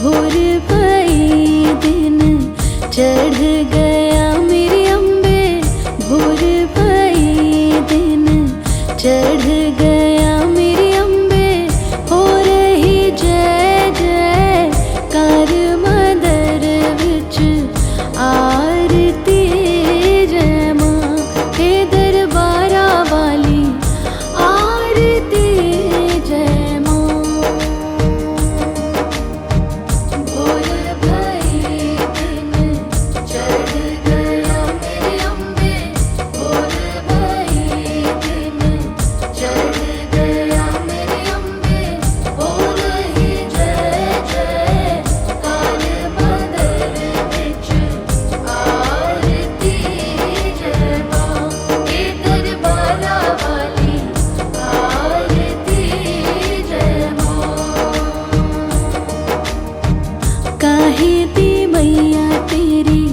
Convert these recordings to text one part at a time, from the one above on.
भोर भई दिन चढ़ गया मेरे अम्बे, भोर भई दिन चढ़ गया मेरे अम्बे। हो रही जय जय कार मंदर विच आरती, जय मां हे दरबारा वाली आरती, जय मां। भोर भई दिन चढ़ गया मेरे अम्बे, भोर भई दिन चढ़ गया मेरे अम्बे। हो रही जय जय कार मंदर विच आरती, जय मां हे दरबारा वाली आरती, जय मां। काहे दी मैया तेरी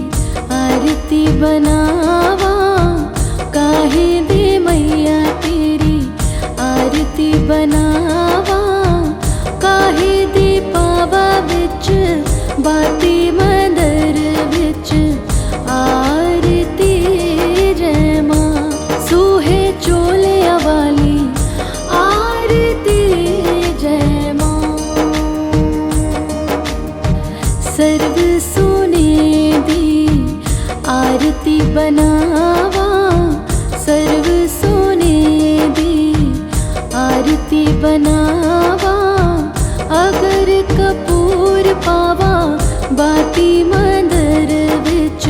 आरती बनावा, काहे दी मैया तेरी आरती बनावा। काहे दी पावा विच बाती मंदर विच आरती, जय मां सूहे चोलिया वाली आरती, जय मां। सर्व सोने दी आरती बनावा, सर्व सोने दी आरती बनावा। अगर कपूर पावा बाती मंदर विच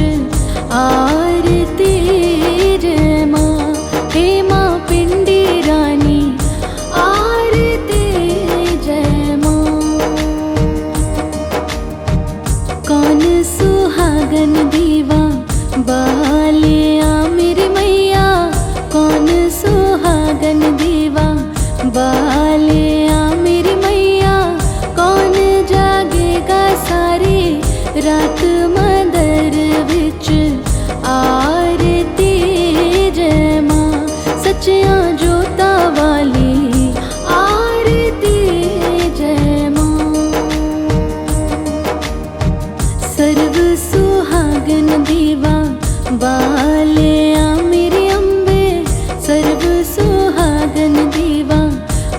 आरती, जय मां हे मां पिंडी रानी आरती, जय मां। कौन सुहागन दीवा बालिया मेरी मैया, कौन सुहागन दीवा बालिया मेरी मैया। कौन जागेगा सारी रात मंदर विच आरती, जय मां सच्चियां जोता वाली आरती, जय मां। सर्व सुहागन दीवा बालिया मेरे अम्बे, सर्व सुहागन दीवा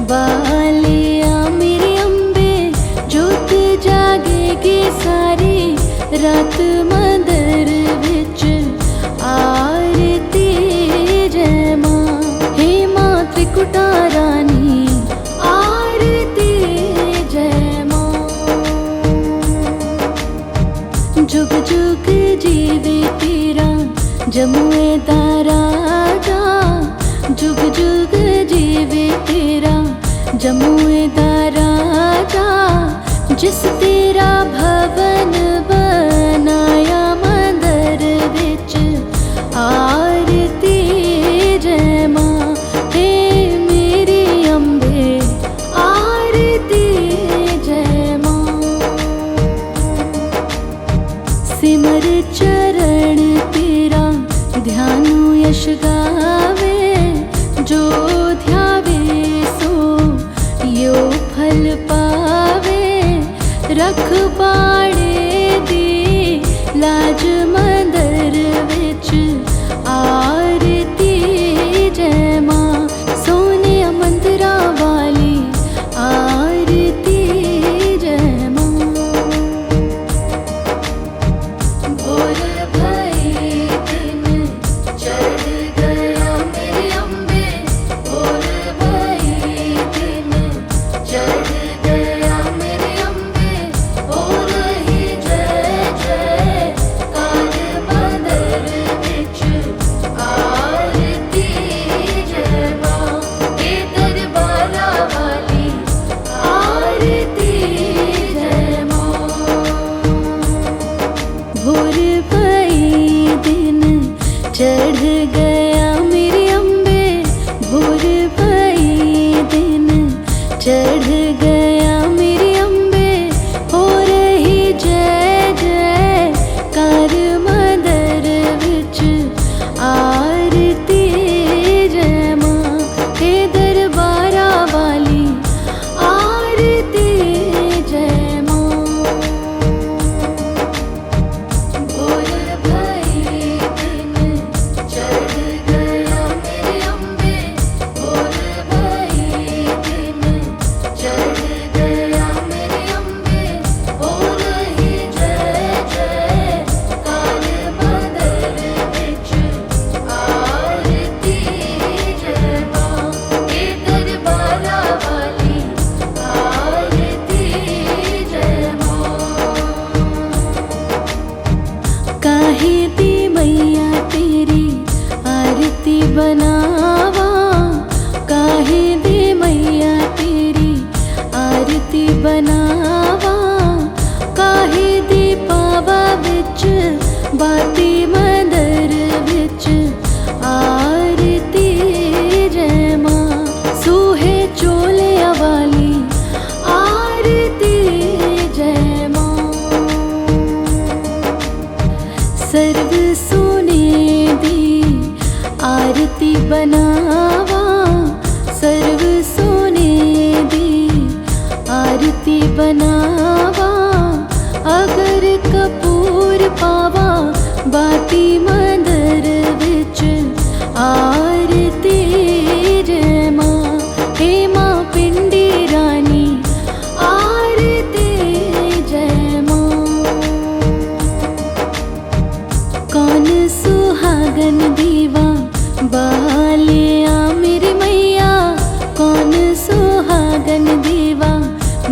बालिया मेरे अम्बे। जोत जागेगी सारी रात मंदर विच आरती, जय मां हे मां त्रिकुटा रानी आरती, जय मां। जुग जुग जीवे तेरा जमुए दा राजा, जुग जुग जीवे तेरा जमुए दा राजा। जिस तेरा भवन बनाया मंदर विच आरती, जय मां हे मेरी अम्बे आरती, जय मां। सिमर चरण तेरा ध्यानु यश गावे, जो ध्यावे सो यो फल पावे। रख बाड़े दी लाज मंदर विच आरती, जय मां सोने मंदिरा वाली आरती, जय मां। भोर भई दिन चढ़ गया मेरे अम्बे, भोर भई दिन चढ़ गया मेरे अम्बे। हो रही जय जय कार मंदर विच आरती, जय मां हे दरबारा वाली आरती, जय मां। भोर भई दिन चढ़ गया मेरे अम्बे, भोर भई दिन चढ़ गया मेरे अम्बे। हो रही जय जय कार मंदर विच आरती, जय मां हे दरबारा वाली आरती, जय मां।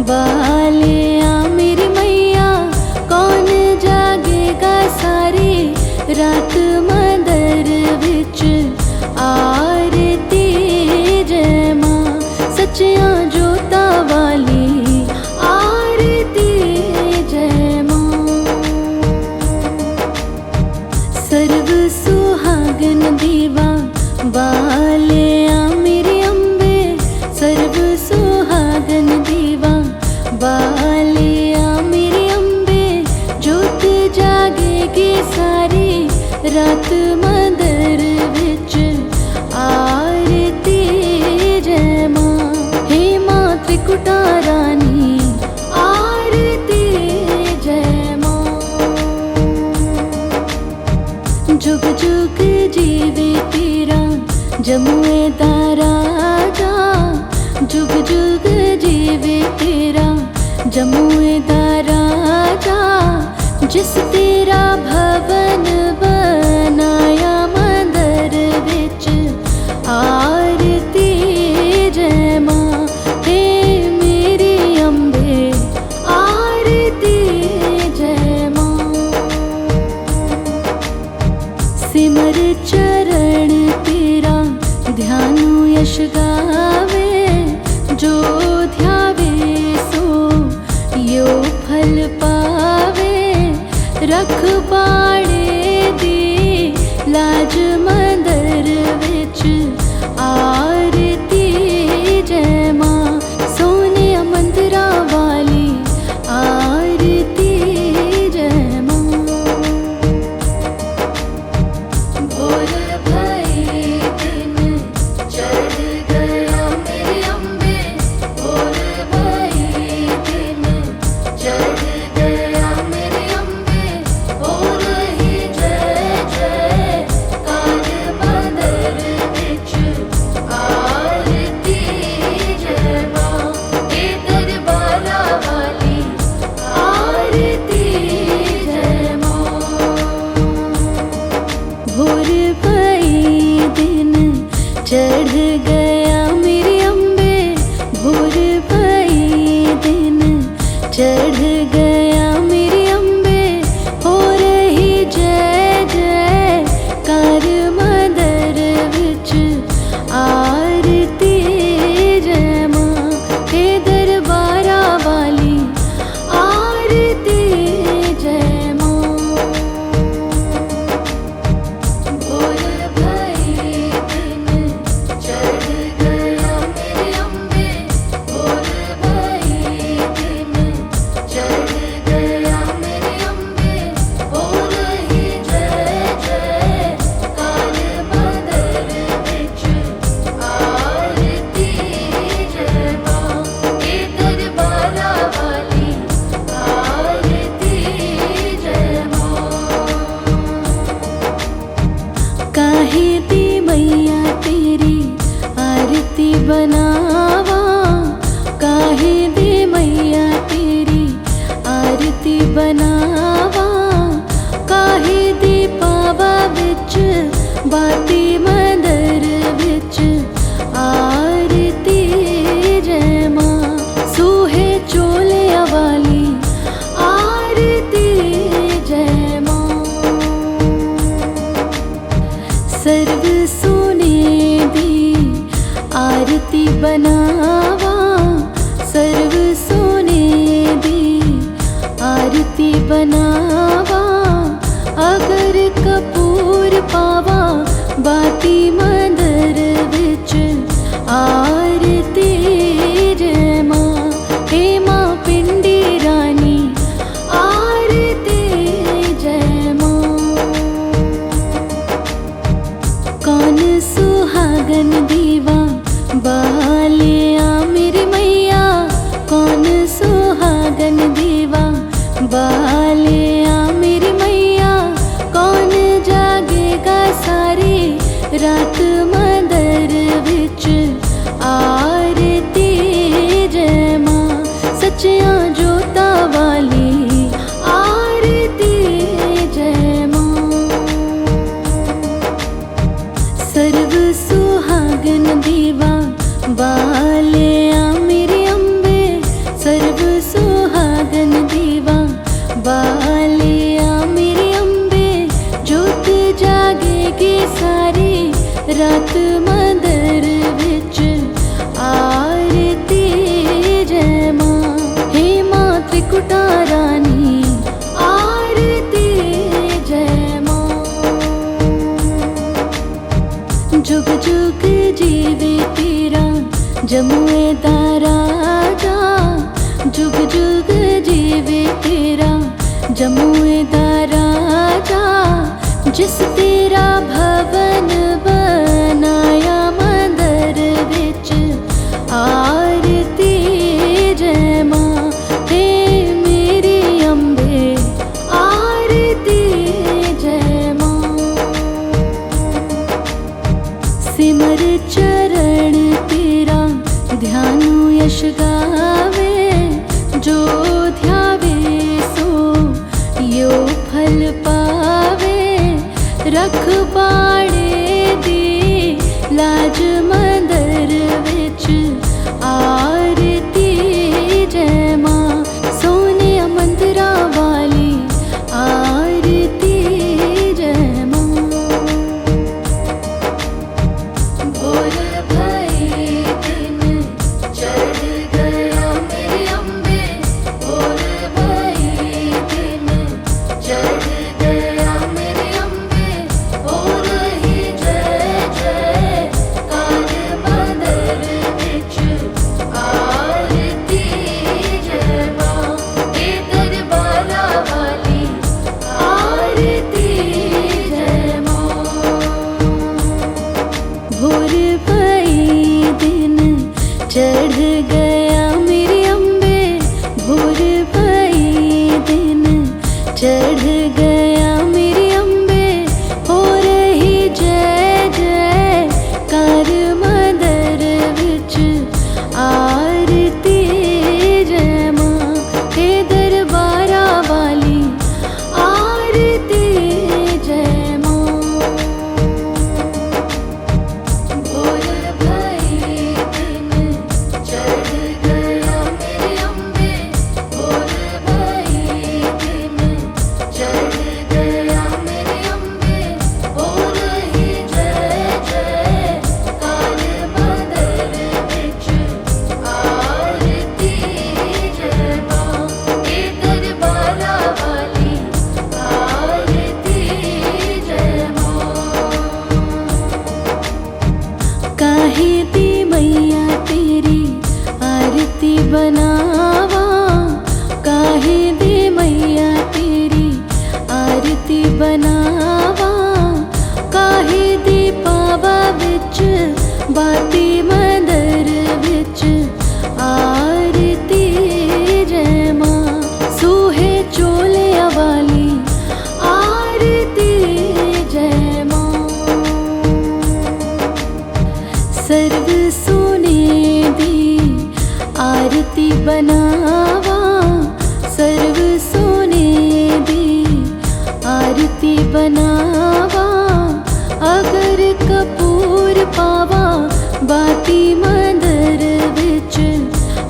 बालिया मेरी मैया, कौन जागेगा सारी रात मंदर विच आरती जय मां। सच्चियां जोतां वाली आरती जय मां। सर्व सुहागन दीवा बालिया मेरी अम्बे, सर्व सुहागन दीवा बालिया मेरी अम्बे। जोत जागेगी सारी रात मंदर विच आरती जय मां। हे मां त्रिकुटा रानी आरती जय मां। जुग जुग जीवे तेरा जमुए दा राजा, जुग जुग जीवे तेरा जमुए दा राजा। जिस तेरा भवन बनाया मंदर विच आरती जय मां। हे मेरी अम्बे आरती जय मां। सिमर चरण तेरा ध्यानु यश गावे, जो ध्यावे सो यो फल पावे। रखवाड़े दी लाज मंदर विच आरती जय मां। सोने मंदिरा वाली आरती जय मां। भोर भई दिन चढ़ गया मेरी अम्बे, भोर भई दिन चढ़ गया मेरी अम्बे। हो रही जय जय कार मंदर विच आरती जय मां। हे दरबारा वाली आरती जय मां। भोर भई दिन चढ़ गया मेरी अम्बे, भोर भई दिन चढ़ गया मेरी अम्बे। हो रही जय जय कार मंदर विच आरती जय मां। हे दरबारा वाली आरती जय मां। भोर भई दिन चढ़ गया मेरी अम्बे, भोर भई दिन चढ़ गया मेरी अम्बे। हो रही जय जय कार मंदर विच आरती जय मां। हे दरबारा वाली आरती जय मां। काहे दी मैया तेरी आरती बनावा, काहे दी मैया तेरी आरती बनावा। काहे दी पावा विच बाती मंदर विच आरती जय मां। सूहे चोले वाली आरती जय मां। सर्व सोने दी आरती बनावा, सर्व सोने दी आरती बनावा। अगर कपूर पावा बाती मंदर विच आरती जय मां। हे मां पिंडी रानी आरती जय मां। कौन सुहागन दीवा बालिया मेरी मैया, कौन सुहागन दीवा बालिया मेरी मैया। कौन जागेगा सारी रात मंदर विच त्रिकुटा रानी आरती जय माँ। जुग जुग जीवे तेरा जमुए दा राजा, जुग जुग जीवे तेरा जमुए दा राजा। जिस तेरा भवन बनाया मंदिर विच आरती जय माँ। हे मेरी अम्बे आरती जय माँ। सिमर चरण तेरा ध्यानु यश गावे, जो ध्यावे सो यो फल पावे। रखवाड़े दी लाज मंदिर विच आरती जय माँ। सोने मंदिरा वाली आरती जय माँ। भोर भई दिन चढ़ गया मेरी अम्बे, भोर भई दिन चढ़ गया मेरी अम्बे। हो रही जय जय कार मंदिर विच आरती जय माँ। हे दरबारा वाली आरती जय माँ। भोर भई दिन चढ़ गया मेरी अम्बे, भोर भई दिन चढ़ गया मेरी अम्बे। हो रही जय जय कार मंदिर विच आरती जय माँ। हे दरबारा वाली आरती जय माँ। भोर भई दिन चढ़ गया मेरी अम्बे, भोर भई दिन चढ़ गया मेरी अम्बे। हो रही जय जय कार मंदिर विच आरती जय माँ। हे दरबारा वाली आरती जय माँ। काहे दी मैया तेरी आरती बनावा, काहे दी मैया तेरी आरती बनावा। काहे दी पावा विच बाती मंदिर विच आरती जय माँ। सूहे चोले वाली आरती जय माँ। सर्व सोने दी आरती बनावा, सर्व सोने दी आरती बनावा। अगर कपूर पावा बाती मंदिर विच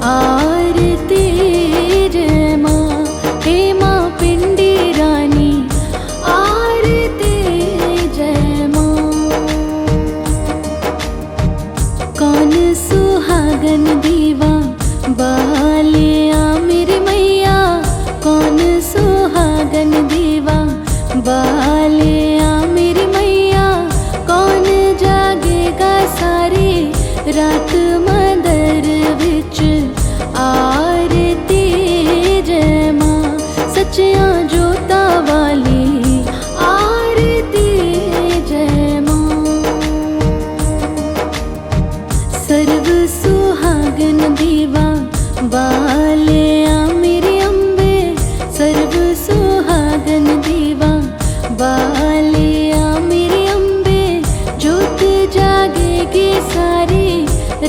आरती जय माँ। हे माँ पिंडी रानी आरती जय माँ। कौन सुहागन दीवा बालिया मेरी मैया, कौन सुहागन दीवा बालिया मेरी मैया। कौन जागेगा सारी रात मंदिर विच आरती जय माँ। सच्चियां जोता वाली आरती जय माँ। सर्व सुहागन दीवा बालिया मेरी अम्बे, सर्व सुहागन दीवा बालिया मेरी अम्बे। जोत जागेगी सारी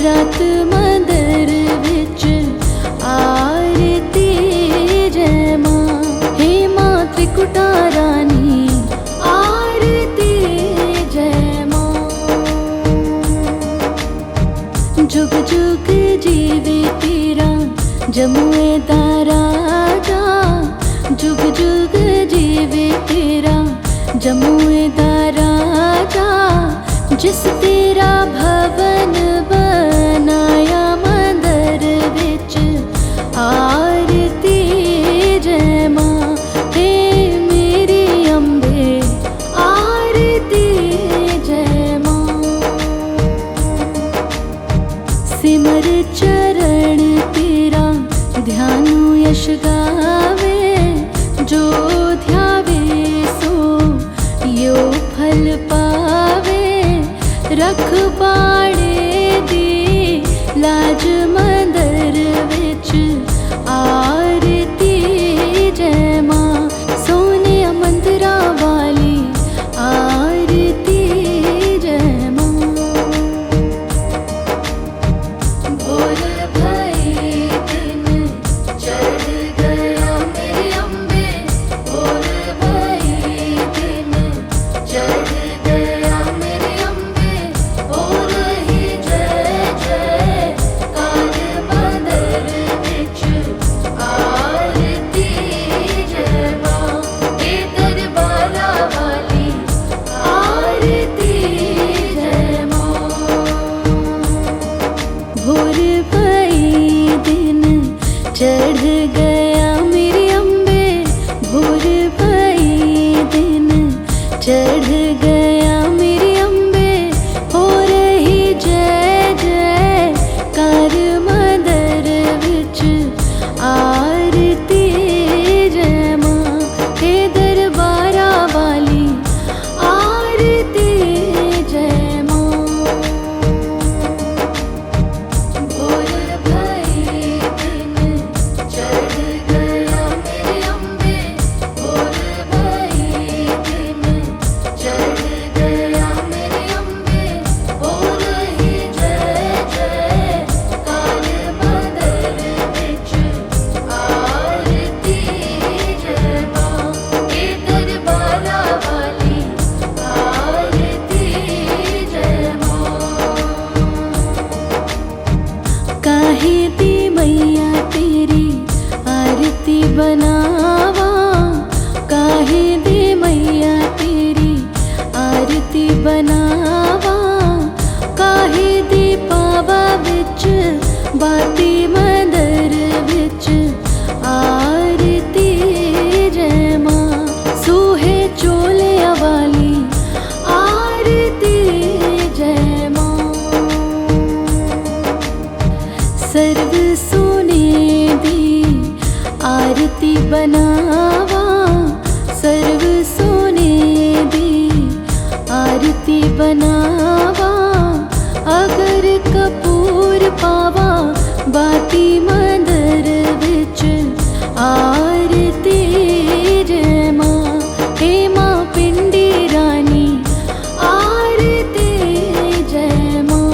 रात मंदिर विच आरती जय माँ। हे माँ त्रिकुटा रानी आरती जय माँ। जुग जुग जीवे तेरा जमुए दा राजा, जुग जुग जीवे तेरा जमुए दा राजा। जिस तेरा भवन बनाया मंदिर विच आरती यश गावे, जो ध्यावे सो यो फल पावे। रखवाड़े दी लाज मंदर विच आरती जय मां, सोने मंदिरा वाली आरती जय मां। भोर भई दिन चढ़ गया मेरे अम्बे, भोर भई दिन चढ़ गया मेरे अम्बे। हो रही जय जय कार मंदिर विच आरती जय मां, हे दरबारा वाली आरती जय मां। भोर भई दिन चढ़ गया मेरे अम्बे, भोर भई दिन चढ़ गया मेरे अम्बे। हो रही जय जय कार मंदिर विच आरती जय मां, हे दरबारा वाली आरती जय मां। भोर भई दिन चढ़ गया मेरे अम्बे, भोर भई दिन चढ़ गया मेरे अम्बे। हो रही जय जय कार मंदिर विच आरती जय मां, हे दरबारा वाली आरती जय मां। काहे दी मैया तेरी आरती बनावा, काहे दी मैया तेरी आरती बनावा। काहे दी पावा विच बाती मंदिर विच आरती जय मां, सूहे चोले वाली आरती जय मां। सर्व सोने दी आरती बनावा, सर्व सोने दी आरती बनावा। अगर कपूर पावा बाती मंदिर विच आरती जय मां, हे मां पिंडी रानी आरती जय मां।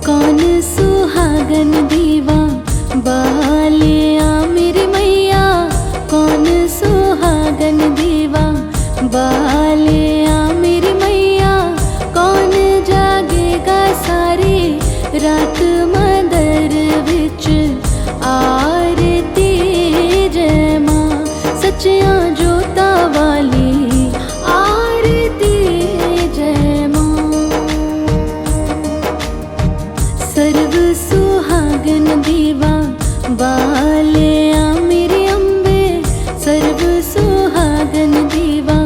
कौन सुहागन दीवा बालिया मेरी मैया, कौन सुहागन दीवा बालिया मेरी मैया। कौन जागेगा सारी रात मंदिर विच आरती जय मां, सच्चियां जोता वाली आरती जय मां। सर्व सुहागन दीवा बालिया मेरे अम्बे, सर्व सुहागन दीवा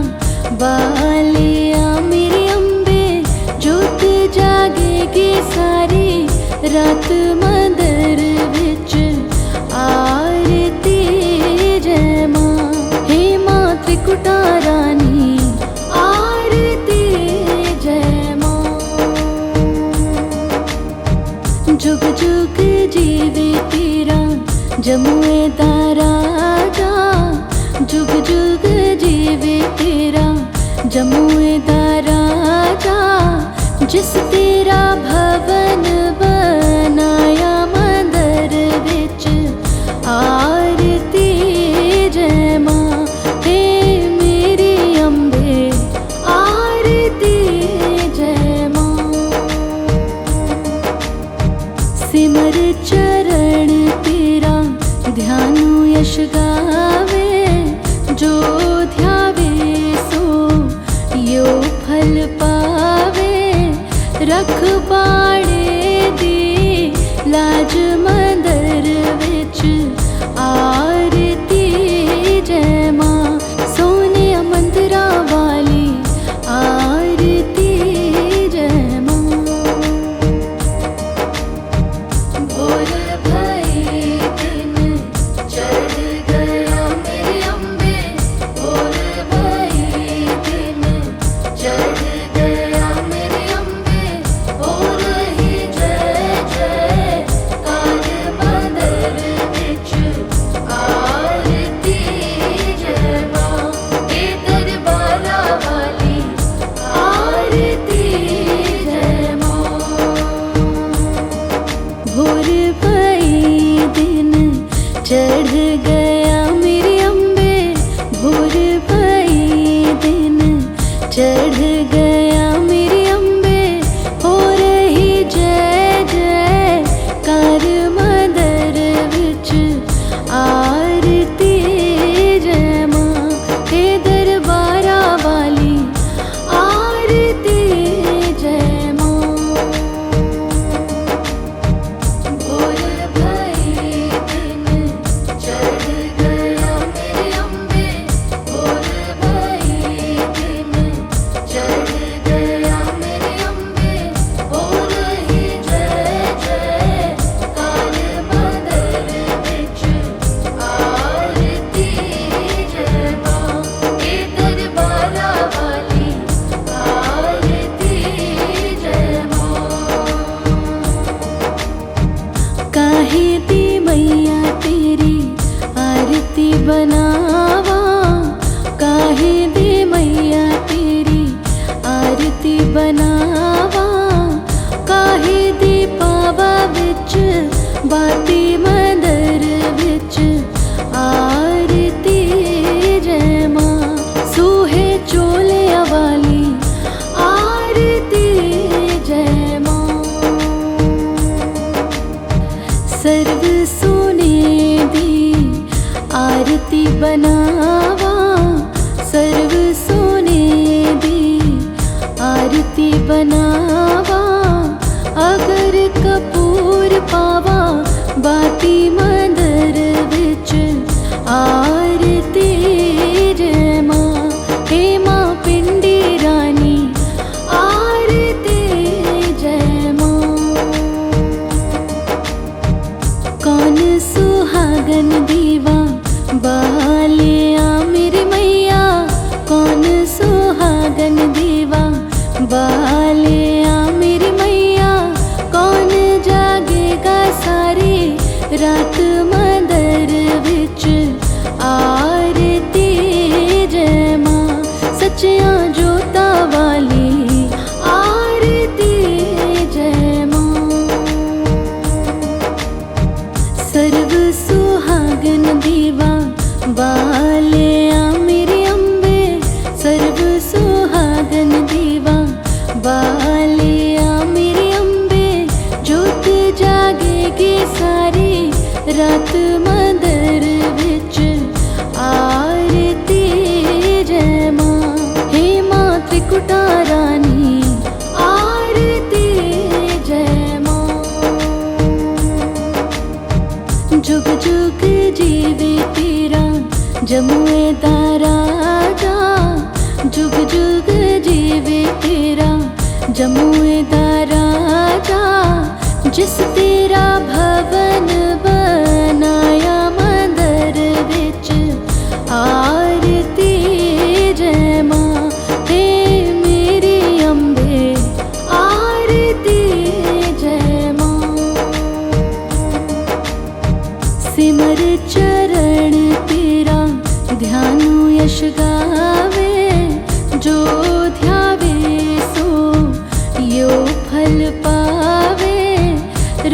बालिया मेरे अम्बे। जोत जागेगी सारी रात मंदिर विच आरती जय मां, हे मां त्रिकुटा रानी आरती जय मां। जुग जुग जीवे तेरा जमुए दा राजा, जुग जुग जीवे तेरा जमुए दा राजा। जिस तेरा भवन बनाया मंदिर विच आरती जय मां, हे मेरी अम्बे आरती जय मां। सिमर चरण तेरा ध्यानु यश गावे, जो ध्यावे सो यो फल पावे। रखवाड़े दी लाज मंदिर विच आरती जय मां, सोने मंदिरा वाली आरती जय मां। भोर भई भोर भई दिन चढ़ गया मेरे अम्बे, भोर भई दिन चढ़ गया मेरे अम्बे, हो रही जय जय कार मंदर विच आरती जय मां ते दरबारा वाली आरती जय मां। भोर भई दिन चढ़ गया मेरे अम्बे, भोर भई दिन चढ़ गया मेरे अम्बे, हो रही जय जय कार मंदर विच आरती जय मां ते दरबारा वाली आरती जय मां। काहे दी मैया तेरी आरती बनावा, काहे दी मैया तेरी आरती बनावा, काहे दी पावा विच बाती मंदर विच आरती जय मां। सूहे चोले वाली आरती जय मां। सर्व सोने दी आरती बनावा, सर्व सोने दी आरती बनावा, अगर कपूर पावा बाती मंदर विच आरती जय मां। हे मां पिंडी रानी आरती जय मां। कौन सुहागन दीवा बालिया मेरी मैया, कौन सुहागन दीवा बालिया मेरी मैया, कौन जागेगा सारी रात मंदर विच आरती जय मां। सच्चियां जोता वाली आरती जय मां। सर्व सुहागन दीवा बालिया मेरे अम्बे, सर्व सुहागन दीवा बालिया मेरे अम्बे, जोत जागेगी सारी रात मंदर विच आरती जय मां। हे मां त्रिकुटा रानी आरती जय मां। जुग जुग जीवे तेरा जमुए दा राजा, जुग जुग जीवे तेरा जमुए दा राजा, जिस तेरा भवन बनाया मंदर विच आरती जय मां। हे मेरी अम्बे आरती जय मां। सिमर चरण तेरा ध्यानु यश गावे, जो ध्यावे सो यो फल पावे,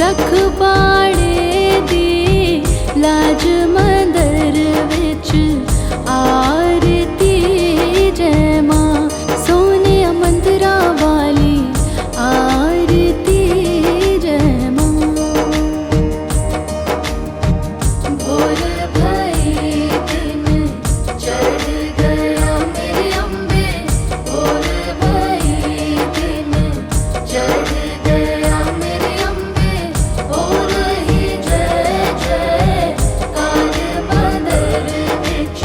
रखवाड़े दी लाज मंदर विच आरती जय मां। सोने मंदरा वाली आरती जय मां। भोर भई दिन चढ़ गया मेरे अम्बे, भोर भई दिन चढ़ गया मेरे अम्बे, हो रही जय जय कार मंदर विच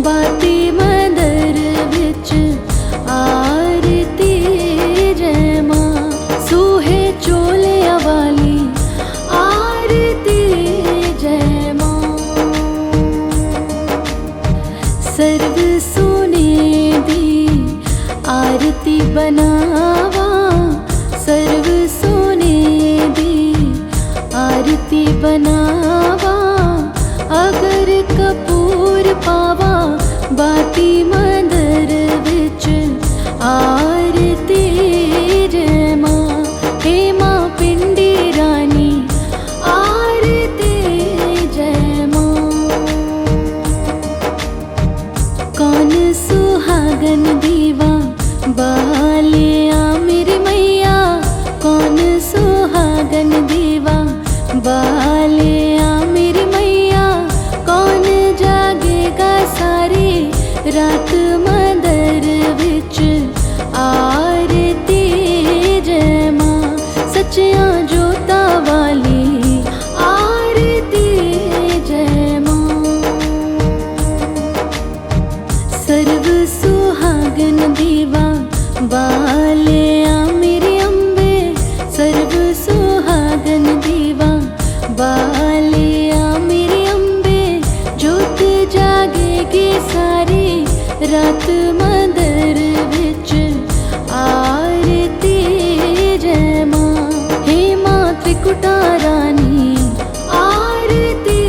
बाती मंदर विच आरती जय मां सूहे चोलिया वाली आरती जय मां सर्व सोने दी आरती बनावा सर्व सोने दी आरती बनावा अगर कपूर पावा बाती मंदर विच आरती जय मां हे मां पिंडी रानी आरती जय मां कौन सुहागन दीवा बालिया मेरी मैया कौन सुहागन दीवा बालिया मेरी मैया कौन जागेगा सारी रात मंदर विच आरती जय मां सच्चियां जोता वाली आरती जय मां सर्व सुहागन दीवा बालिया मेरी अम्बे सर्व सुहागन दीवा बालिया मेरी अम्बे जोत जागेगी सारी रात मंदर विच आरती जय मां हे मां त्रिकुटा रानी आरती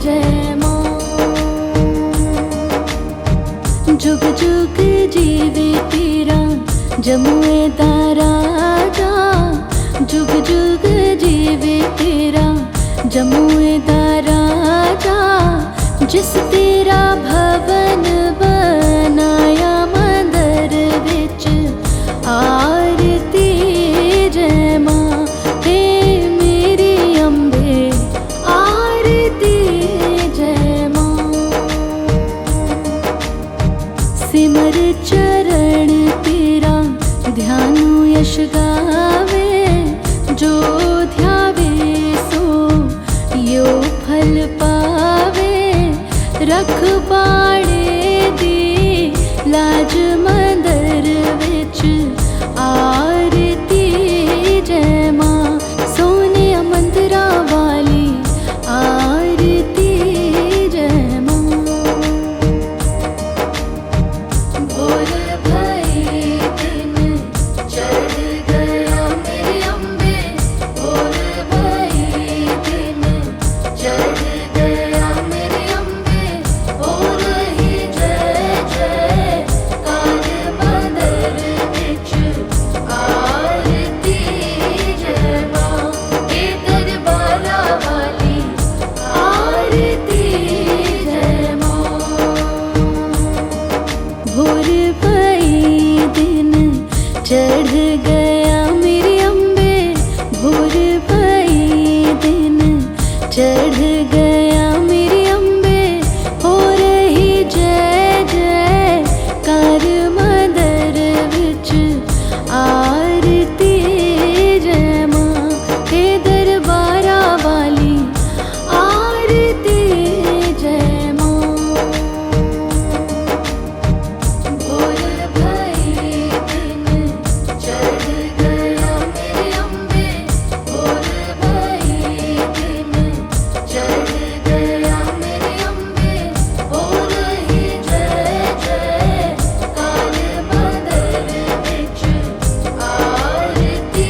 जय मां जुग जुग जीवे तेरा जमुए दा राजा जुग जुग जीवे तेरा जमुए दा राजा जिस तेरा भवन बनाया मंदर विच आरती जय मां हे मेरी अम्बे आरती जय मां सिमर चरण तेरा ध्यानु यश गावे जो ध्यावे सो यो फल पावे रख बाड़े दी लाज मंदर विच आरती जय मां सोने मंदिरा वाली आरती जय मां भोर भई दिन चढ़ गया मेरी अम्बे भोर भई दिन चढ़ गया मेरी अम्बे हो रही जय जय कार मंदर विच आरती जय मां हे दरबारा वाली आरती जय मां भोर भई दिन चढ़ गया मेरी अम्बे भोर भई दिन चढ़ गया मेरी अम्बे हो रही जय जय कार मंदर विच आरती जय मां हे दरबारा वाली आरती जय मां भोर भई दिन चढ़ गया मेरी अम्बे भोर भई दिन चढ़ गया मेरी अम्बे हो रही जय जय कार मंदर विच आरती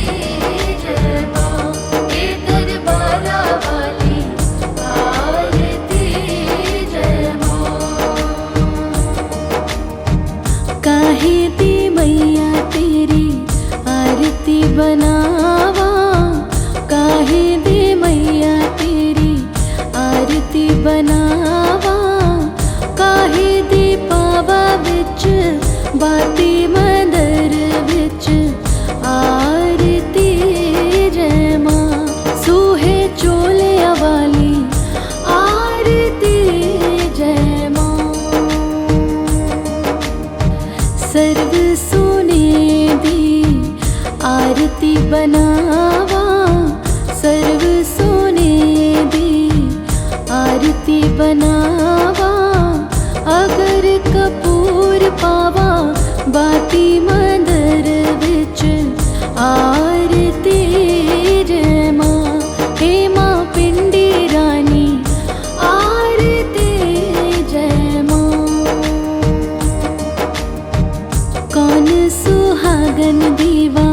जय मां हे दरबारा वाली आरती जय मां काहे दी मैया तेरी आरती बनावा काहे दी मैया तेरी आरती बनावा काहे दी पावा विच बाती मंदर विच आरती जय मां सूहे चोलिया वाली आरती जय मां सर्व सोने दी आरती बनावा सर्व सोने दी आरती बनावा अगर कपूर पावा बाती मंदर विच आरती जय मां। हे मां पिंडी रानी आरती जय मां। कौन सुहागन दीवा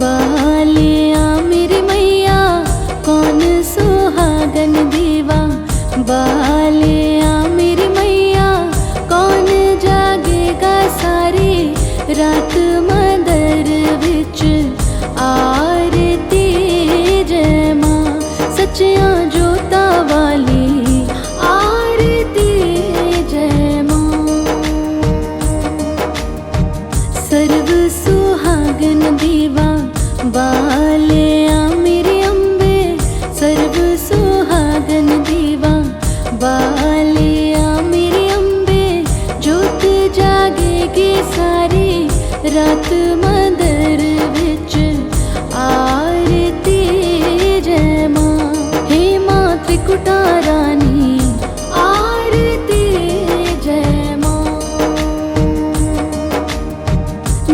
बालिया मेरी मैया, कौन सुहागन दीवा बालिया मेरी मैया। कौन जागेगा सारी रात मंदर विच आरती जय मां। सच्चियां जोता वाली आरती जय मां। सर्व सुहागन दीवा बालिया मेरी अम्बे, सर्व सुहागन दीवा बालिया मेरी अम्बे। जोत जागेगी सारी रात मंदर विच आरती जय मां। हे मां त्रिकुटा रानी आरती जय मां।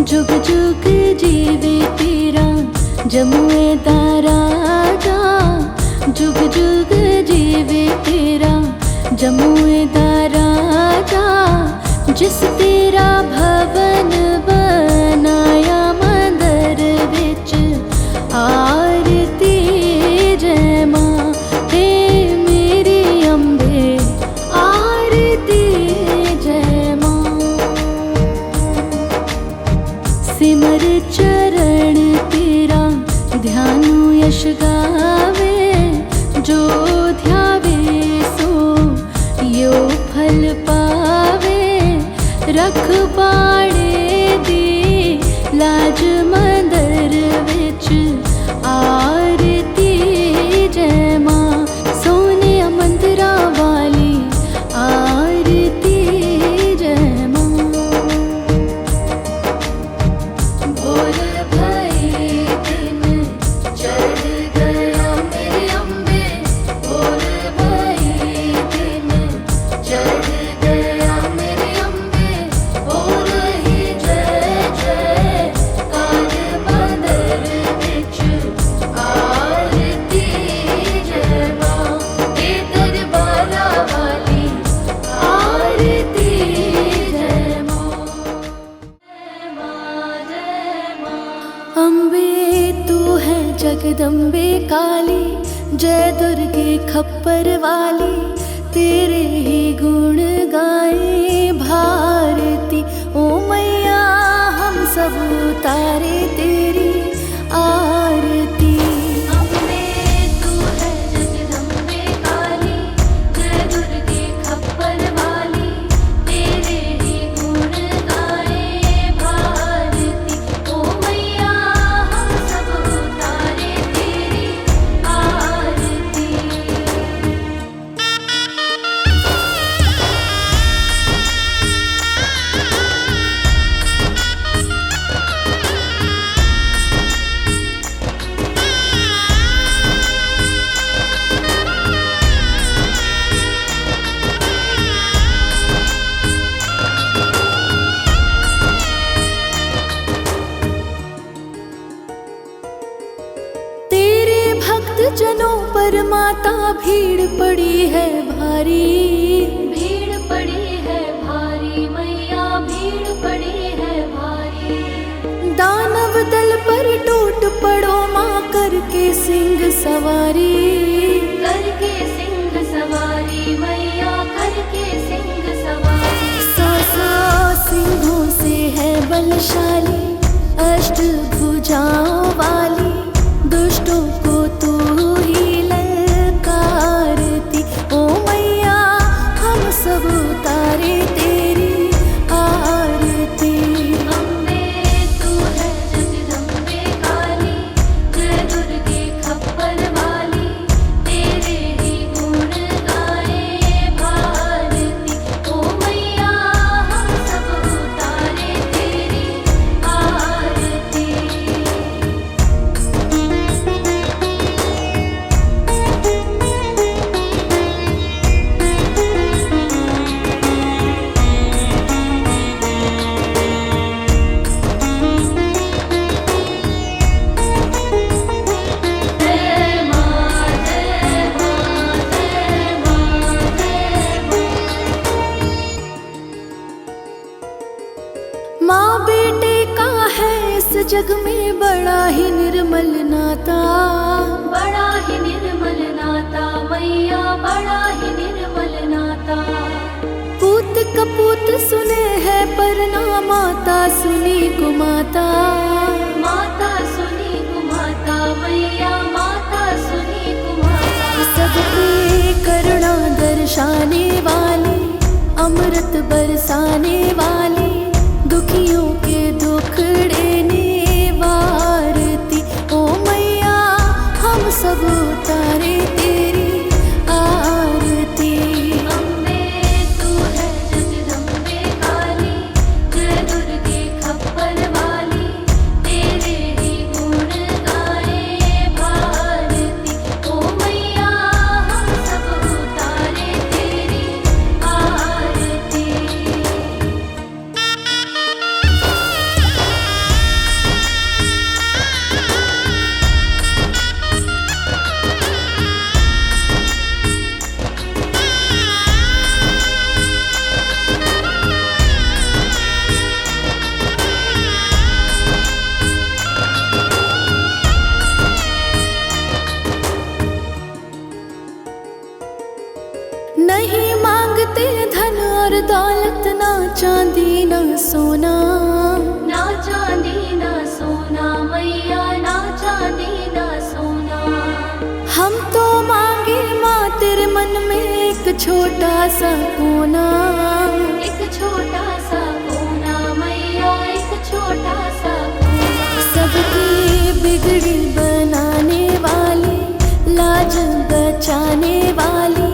जुग जुग जीवे तेरा जमुए दा राजा, जुग जुग जीवे तेरा जमुए दा राजा। जिस तेरा भवन बनाया मंदर विच आरती जय मां। हे मेरी अम्बे आरती जय मां। सिमर चरण तेरा ध्यानु यश गावे, जो ध्यावे सो यो फल पावे। रखवाड़े दी लाज मंदर विच आरती जय मां। सोने मंदिरा वाली आरती जय मां। भोर भई दिन चढ़ गया मेरी अम्बे, भोर भई दिन चढ़ गया मेरी अम्बे। हो रही जय जय कार मंदर विच आरती जय मां। हे दरबारा वाली आरती जय मां। जय मां जय मां। अम्बे तू है जगदम्बे काली, जय दुर्गे खप्पर वाली। तेरे ही गुण गाए भारती ओ मैया, हम सब उतारे तेरी आरती। अम्बे तू है जगदम्बे काली, जय दुर्गे खप्पर वाली। तेरे ही गुण गाए भारती ओ मैया, हम सब उतारे तेरी आरती। तेरे भक्त जनों पर माता भीड़ पड़ी है भारी, भीड़ पड़ी है भारी मैया, भीड़ पड़ी है भारी। दानव दल पर टूट पड़ो माँ करके सिंह सवारी, करके सिंह सवारी मैया, करके सिंह सवारी। सौ सिंहों से है बलशाली, अष्ट भुजाओं वाली। दुष्टों को तू ही ललकारती ओ मैया, हम सब उतारे तेरी आरती। अम्बे तू है जगदम्बे काली, जय दुर्गे खप्पर वाली। तेरे ही गुण गाए भारती ओ मैया, हम सब उतारे तेरी आरती। जग में बड़ा ही निर्मल नाता, बड़ा ही निर्मल नाता मैया, बड़ा ही निर्मल नाता। पूत कपूत सुने है पर ना माता सुनी कुमाता, माता सुनी कुमाता मैया, माता सुनी कुमाता। सबकी करुणा दर्शाने वाली, अमृत बरसाने वाली, दुखियों के दुख देने वारती। ओ मैया हम सब उतारे तेरी आरती। अम्बे तू है जगदम्बे काली, जय दुर्गे खप्पर वाली, तेरे ही गुण गाए भारती। ओ मैया हम सब उतारे तेरी आरती। नहीं मांगते धन और दौलत, ना चांदी ना सोना, ना चांदी ना सोना मैया, ना चांदी ना सोना। हम तो मांगे माँ तेरे मन में एक छोटा सा कोना। एक छोटा सा कोना मैया, एक छोटा सा कोना। सबकी बिगड़ी बनाने वाली, लाज बचाने वाली,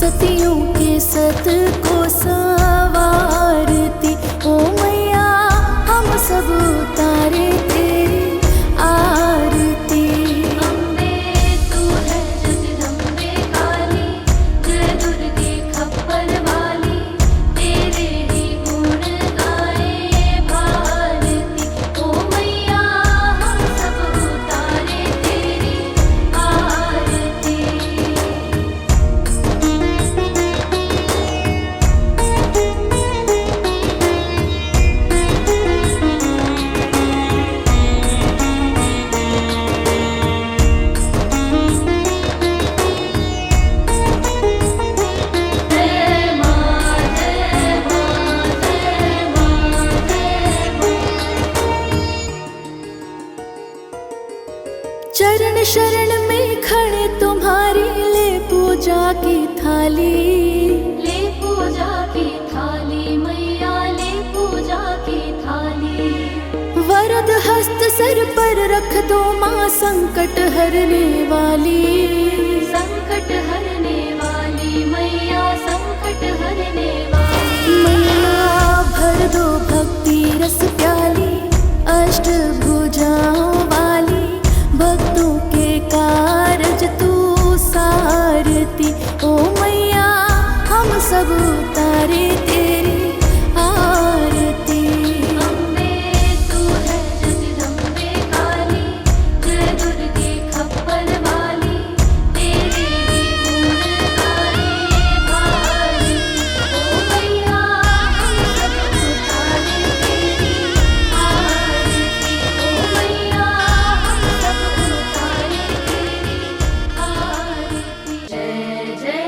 सतियों के सत को संवारती। ओ मैया हम सब उतारे तेरी आरती। अम्बे तू है जगदम्बे काली, जय दुर्गे खप्पर वाली, तेरे ही गुण गाए भारती। ओ मैया हम सब उतारे तेरी आरती। जय माँ जय माँ जय माँ जय माँ। चरण शरण में खड़े तुम्हारी, ले पूजा की थाली। ले पूजा की थाली मैया, ले पूजा की थाली। वरद हस्त सर पर रख दो माँ, संकट हरने वाली। संकट हरने वाली मैया, संकट हरने वाली। मैया भर दो भक्ति रस प्याली, अष्ट भुजाओं वाली, भक्तों के कारज तू सारती। ओ मैया हम सब उतारे तेरी आरती। अम्बे तू है जगदम्बे काली, जय दुर्गे खप्पर वाली, तेरे ही गुण गाए भारती। ओ मैया हम सब उतारे तेरी आरती। ओ मैया हम सब उतारे तेरी आरती। जय जय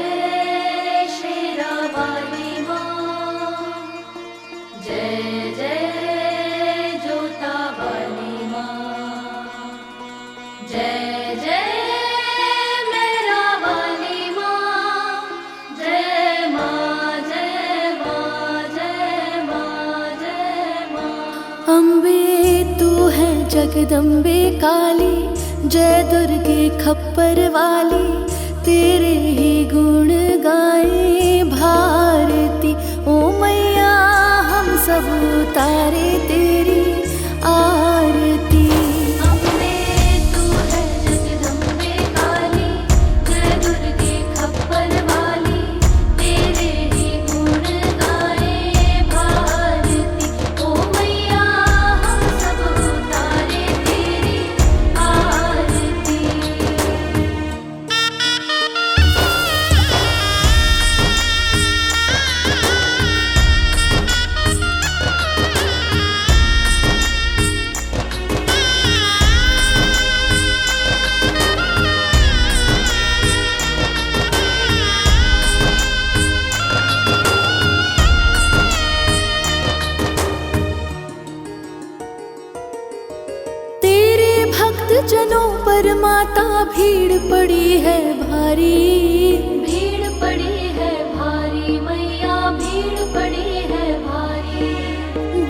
शेरा वाली माँ, जय जय जोता वाली माँ, जय जय मेरा वाली माँ, जय माँ जय माँ जय माँ जय माँ। अम्बे तू है जगदम्बे काली, जय दुर्गे खप्पर वाली, तेरे ही गुण गाए भारती। ओ मैया हम सब उतारे तेरी आरती। अम्बे तू है जगदम्बे काली, जय दुर्गे खप्पर वाली, तेरे ही गुण गाए भारती। ओ मैया हम सब उतारे तेरी आरती। भीड़ पड़ी है भारी, भीड़ पड़ी है भारी मैया, भीड़ पड़ी है भारी।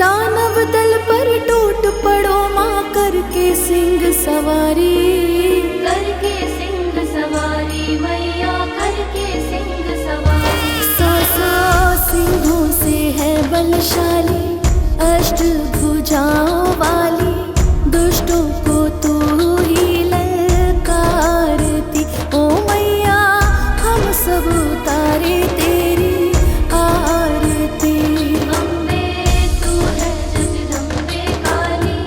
दानव दल पर टूट पड़ो माँ करके सिंह सवारी, करके सिंह सवारी मैया, करके सिंह सवारी। सौ सिंहों से है बलशाली, अष्ट भुजाओं वाली, दुष्टों को तू ही ललकारती। ओ मैया हम सब उतारे तेरी आरती। अम्बे तू है जगदम्बे काली,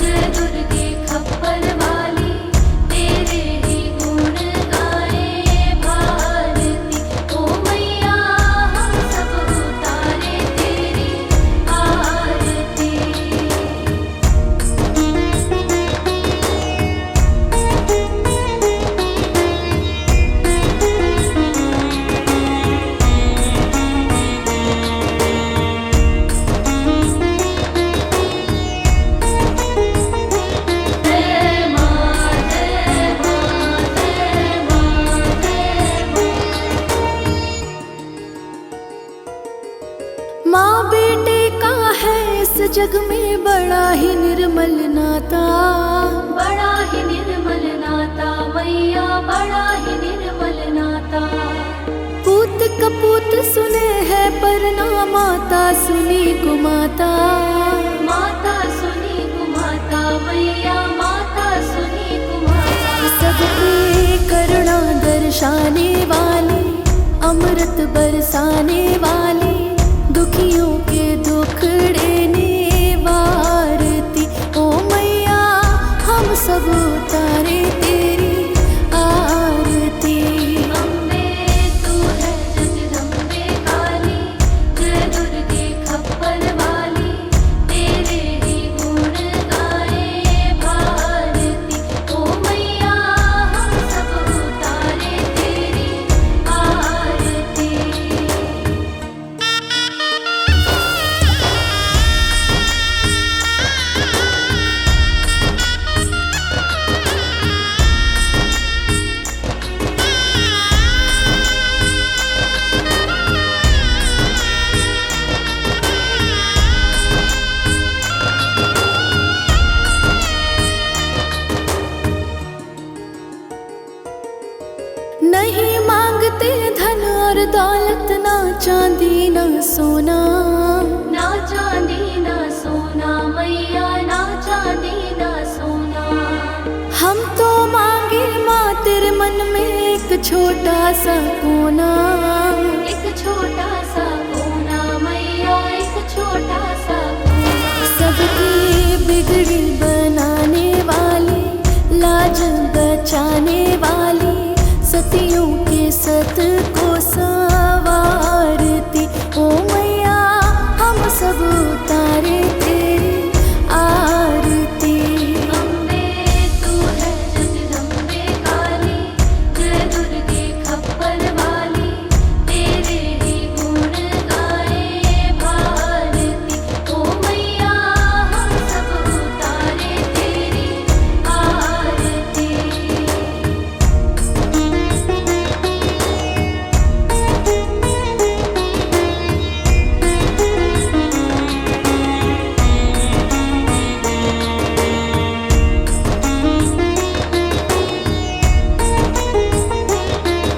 जय दुर्गे खप्पर वाली, तेरे ही गुण गाए भारती। ओ मैया हम सब उतारे तेरी आरती। जय माँ जय माँ जय माँ जय माँ। माँ बेटे का है इस जग में बड़ा ही निर्मल नाता, बड़ा ही निर्मल नाता मैया, बड़ा ही निर्मल नाता। पूत कपूत सुने है पर ना माता सुनी कुमाता। माता सुनी कुमाता मैया, माता सुनी कुमाता। सबके करुणा दर्शाने वाली, अमृत बरसाने वाली, दुखियों के दुखड़े निवारती। ओ मैया हम सब उतारे तेरी आरती। अम्बे तू है जगदम्बे काली, जय दुर्गे खप्पर वाली, तेरे ही गुण गाए भारती। ओ मैया हम सब उतारे तेरी आरती। नहीं मांगते धन और दौलत, ना चांदी ना सोना, ना चांदी ना सोना मैया, ना चांदी ना सोना। हम तो मांगे माँ तेरे मन में एक छोटा सा कोना। एक छोटा सा कोना मैया, एक छोटा सा कोना। सबकी बिगड़ी बनाने वाली, लाज बचाने वाली, सतियों के सत को संवारती। ओ मैया हम सब उतारे तेरी आरती। अम्बे तू है जगदम्बे काली, जय दुर्गे खप्पर वाली, तेरे ही गुण गाए भारती। ओ मैया हम सब उतारे तेरी आरती।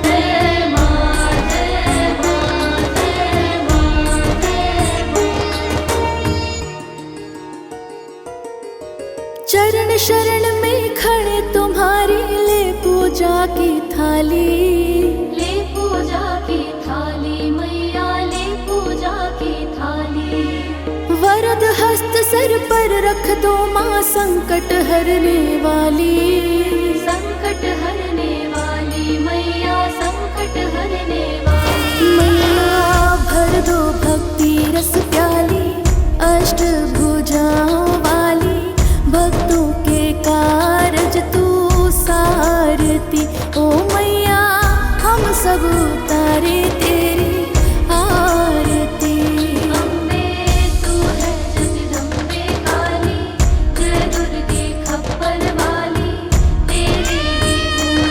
जय माँ जय माँ जय माँ जय माँ। चरण शरण में खड़े तुम्हारी, ले पूजा की थाली। ले पूजा की थाली मैया, ले पूजा की थाली। वरद हस्त सर पर रख दो माँ, संकट हरने वाली। संकट हरने वाली मैया, संकट हरने वाली। मैया भर दो भक्ति रस प्याली, अष्ट भुजाओं वाली, भक्तों के कारज तू सारती। ओ मैया हम सब उतारे तेरी आरती। अम्बे तू है जगदम्बे काली, जय दुर्गे खप्पर वाली, तेरे ही गुण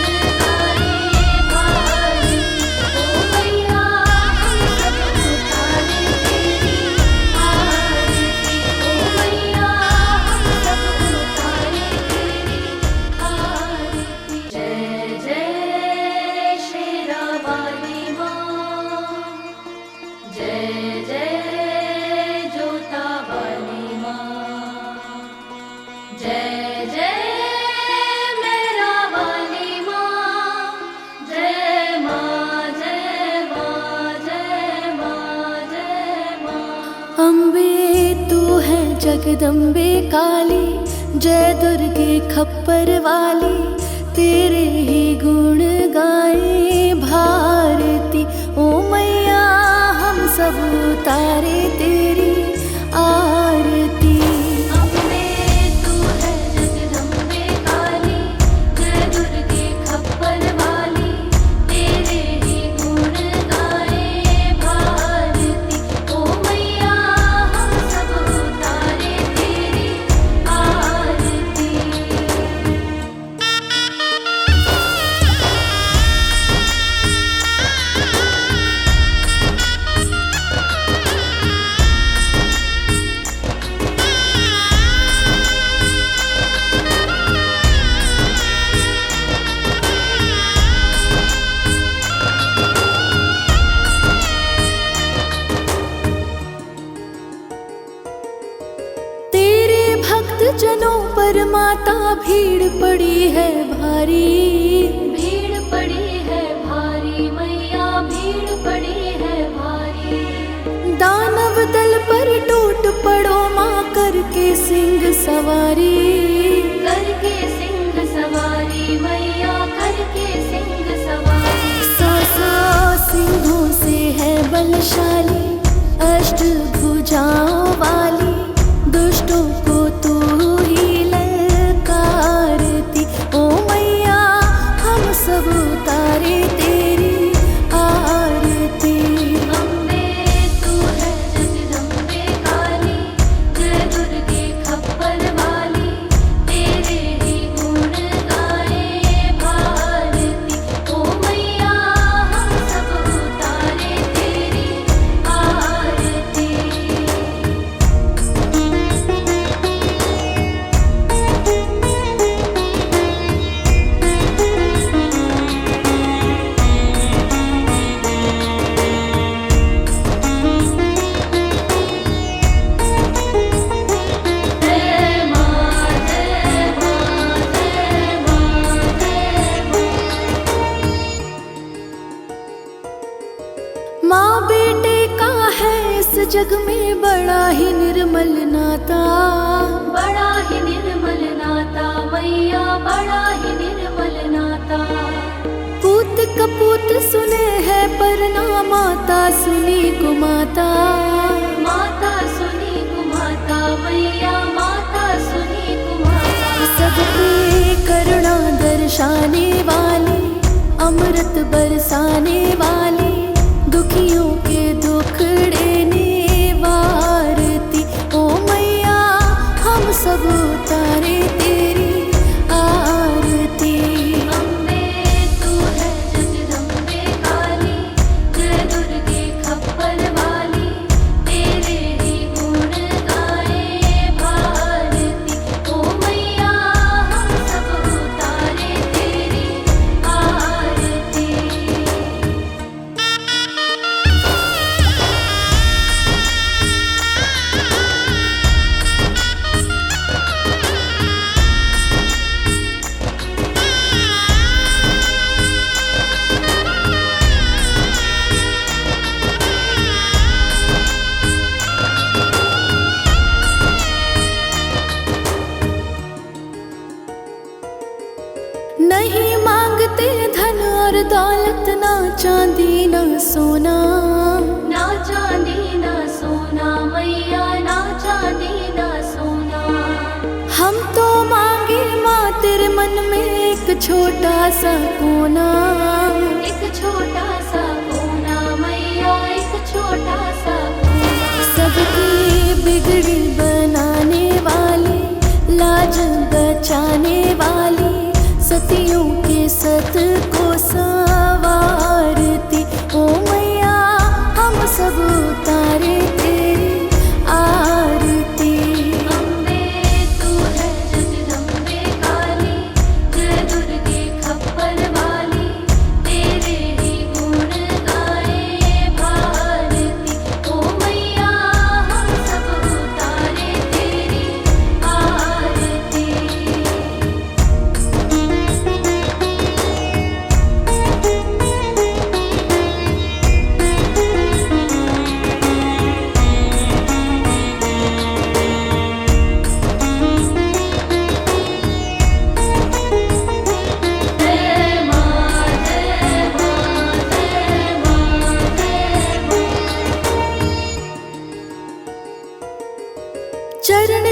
जगदम्बे काली, जय दुर्गे खप्पर वाली, तेरे ही गुण गाए भारती। ओ मैया हम सब उतारे तेरी आरती। अम्बे तू है जगदम्बे काली, जय दुर्गे खप्पर वाली, तेरे ही गुण गाए भारती। ओ मैया हम सब उतारे तेरी आरती। तेरे भक्त जनों पर माता भीड़ पड़ी है भारी, भीड़ पड़ी है भारी मैया, भीड़ पड़ी है भारी। दानव दल पर टूट पड़ो माँ करके सिंह सवारी। करके सिंह सवारी मैया, करके सिंह सवारी। सौ सिंहों से है बलशाली, अष्ट भुजाओं वाली, दुष्टों को तू ही ललकारती। ओ मैया हम सब उतारे तेरी आरती। अम्बे तू है जगदम्बे काली, जय दुर्गे खप्पर वाली, तेरे ही गुण गाए भारती। ओ मैया हम सब उतारे तेरी आरती। जय माँ जय माँ जय माँ जय माँ। माँ बेटे का है इस जग में बड़ा ही निर्मल नाता। बड़ा ही निर्मल नाता मैया, बड़ा ही निर्मल नाता। पूत कपूत सुने है पर ना माता सुनी कुमाता। माता सुनी कुमाता मैया, माता सुनी कुमाता। सब पे करुणा दर्शाने वाली, अमृत बरसाने वाली, दुखियों के दुख देने वारती। ओ मैया हम सब उतारे तेरी आरती। अम्बे तू है जगदम्बे काली, जय दुर्गे खप्पर वाली, तेरे ही गुण गाए भारती। ओ मैया हम सब उतारे तेरी आरती। नहीं मांगते धन और दौलत, ना चांदी ना सोना। ना चांदी ना सोना मैया, ना चांदी ना सोना। हम तो मांगे माँ तेरे मन में एक छोटा सा कोना। एक छोटा सा कोना मैया, एक छोटा सा कोना। सबकी बिगड़ी बनाने वाली, लाज बचाने वाली, सतियों के सत को संवारती। ओ मैया हम सब उतारे तेरी आरती। अम्बे तू है जगदम्बे काली, जय दुर्गे खप्पर वाली, तेरे ही गुण गाए भारती। ओ मैया हम सब उतारे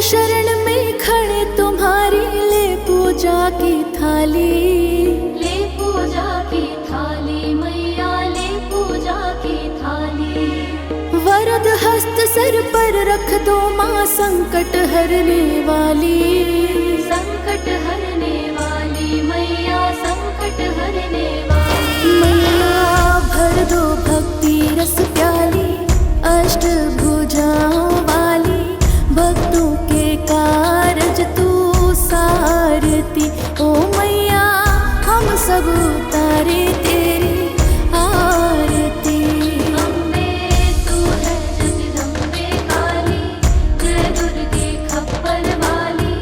शरण में खड़े तुम्हारी ले पूजा की थाली। ले पूजा की थाली मैया ले पूजा की थाली। वरद हस्त सर पर रख दो माँ संकट हरने वाली। संकट हरने वाली मैया संकट हरने वाली। मैया भर दो भक्ति रस प्याली अष्ट भुजाओं वाली। भक्तों के कारज तू सारती ओ मैया हम सब उतारे तेरी आरती। अम्बे तू है जगदम्बे काली जय दुर्गे खप्पर वाली।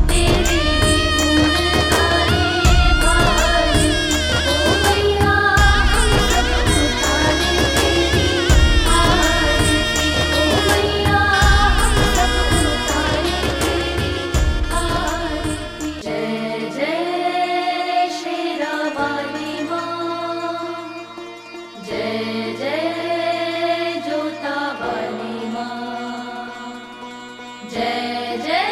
तेरे ही गुण गाए भारी ओ मैया हम सब उतारे तेरी आरती। ओ मैया हम सब उतारे तेरी आरती। जय जय शेरा वाली माँ जय जय जोता वाली माँ। जय जय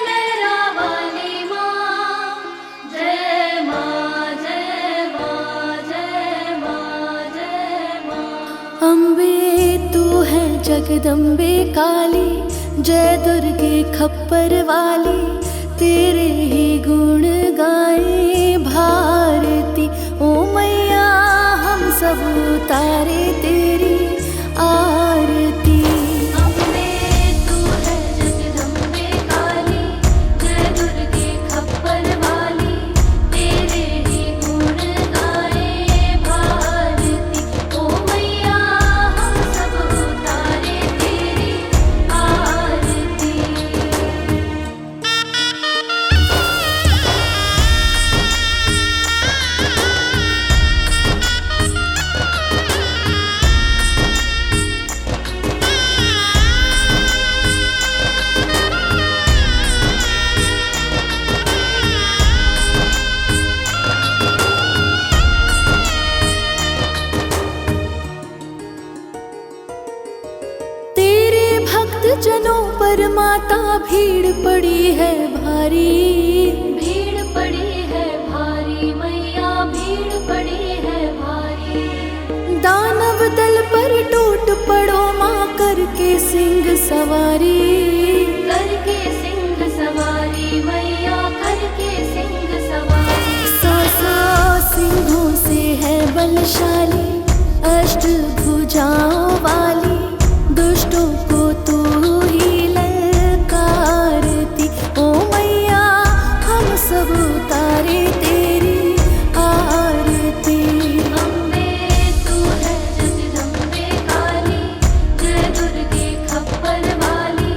मेरा वाली माँ। जय माँ जय माँ जय माँ जय माँ। अम्बे तू है जगदम्बे काली जय दुर्गे खप्पर वाली। तेरे ही गुण गाए भारती ओ मैया हम सब उतारे तेरी आरती। अम्बे तू है जगदम्बे काली जय दुर्गे खप्पर वाली। तेरे ही गुण गाए भारती ओ मैया हम सब उतारे तेरी आरती। तेरे भक्त जनों पर माता भीड़ पड़ी है भारी। भीड़ पड़ी है भारी मैया भीड़ पड़ी है भारी। दानव दल पर टूट पड़ो माँ करके सिंह सवारी। करके सिंह सवारी मैया करके सिंह सवारी। सौ सिंहों से है बलशाली अष्ट भुजाओं वाली। दुष्टों को तू ही ललकारती ओ मैया हम सब उतारे तेरी आरती। अम्बे तू है जगदम्बे काली जय दुर्गे खप्पर वाली।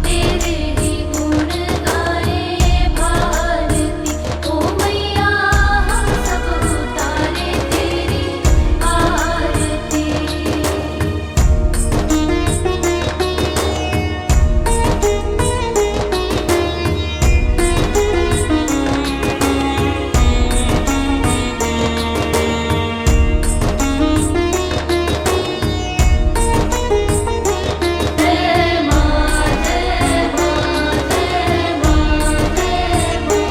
तेरे ही गुण गाए भारती ओ मैया हम सब उतारे तेरी आरती। जय माँ जय माँ जय माँ जय माँ।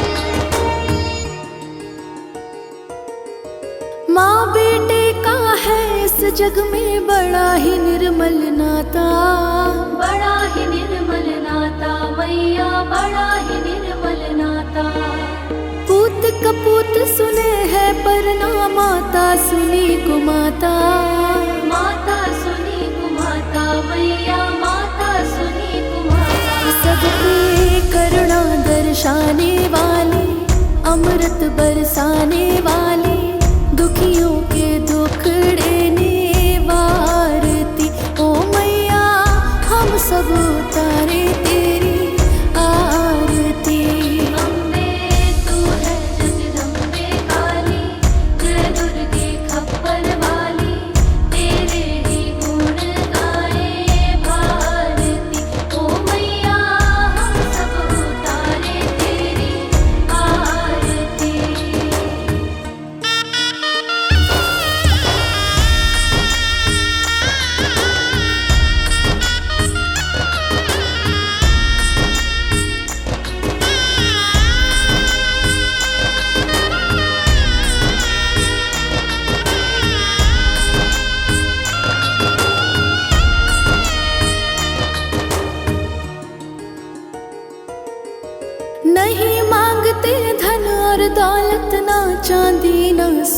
माँ बेटे का है इस जग में बड़ा ही निर्मल नाता। बड़ा ही निर्मल नाता मैया बड़ा ही निर्मल नाता। पूत कपूत सुने है पर ना माता सुनी कुमाता। माता सुनी कुमाता मैया माता सुनी कुमाता। सब पे करुणा दर्शाने वाली अमृत बरसाने वाली। दुखियों के दुखड़े निवारती ओ मैया हम सब उतारे तेरी आरती। अम्बे तू है जगदम्बे काली जय दुर्गे खप्पर वाली। तेरे ही गुण गाए भारती ओ मैया हम सब उतारे तेरी आरती।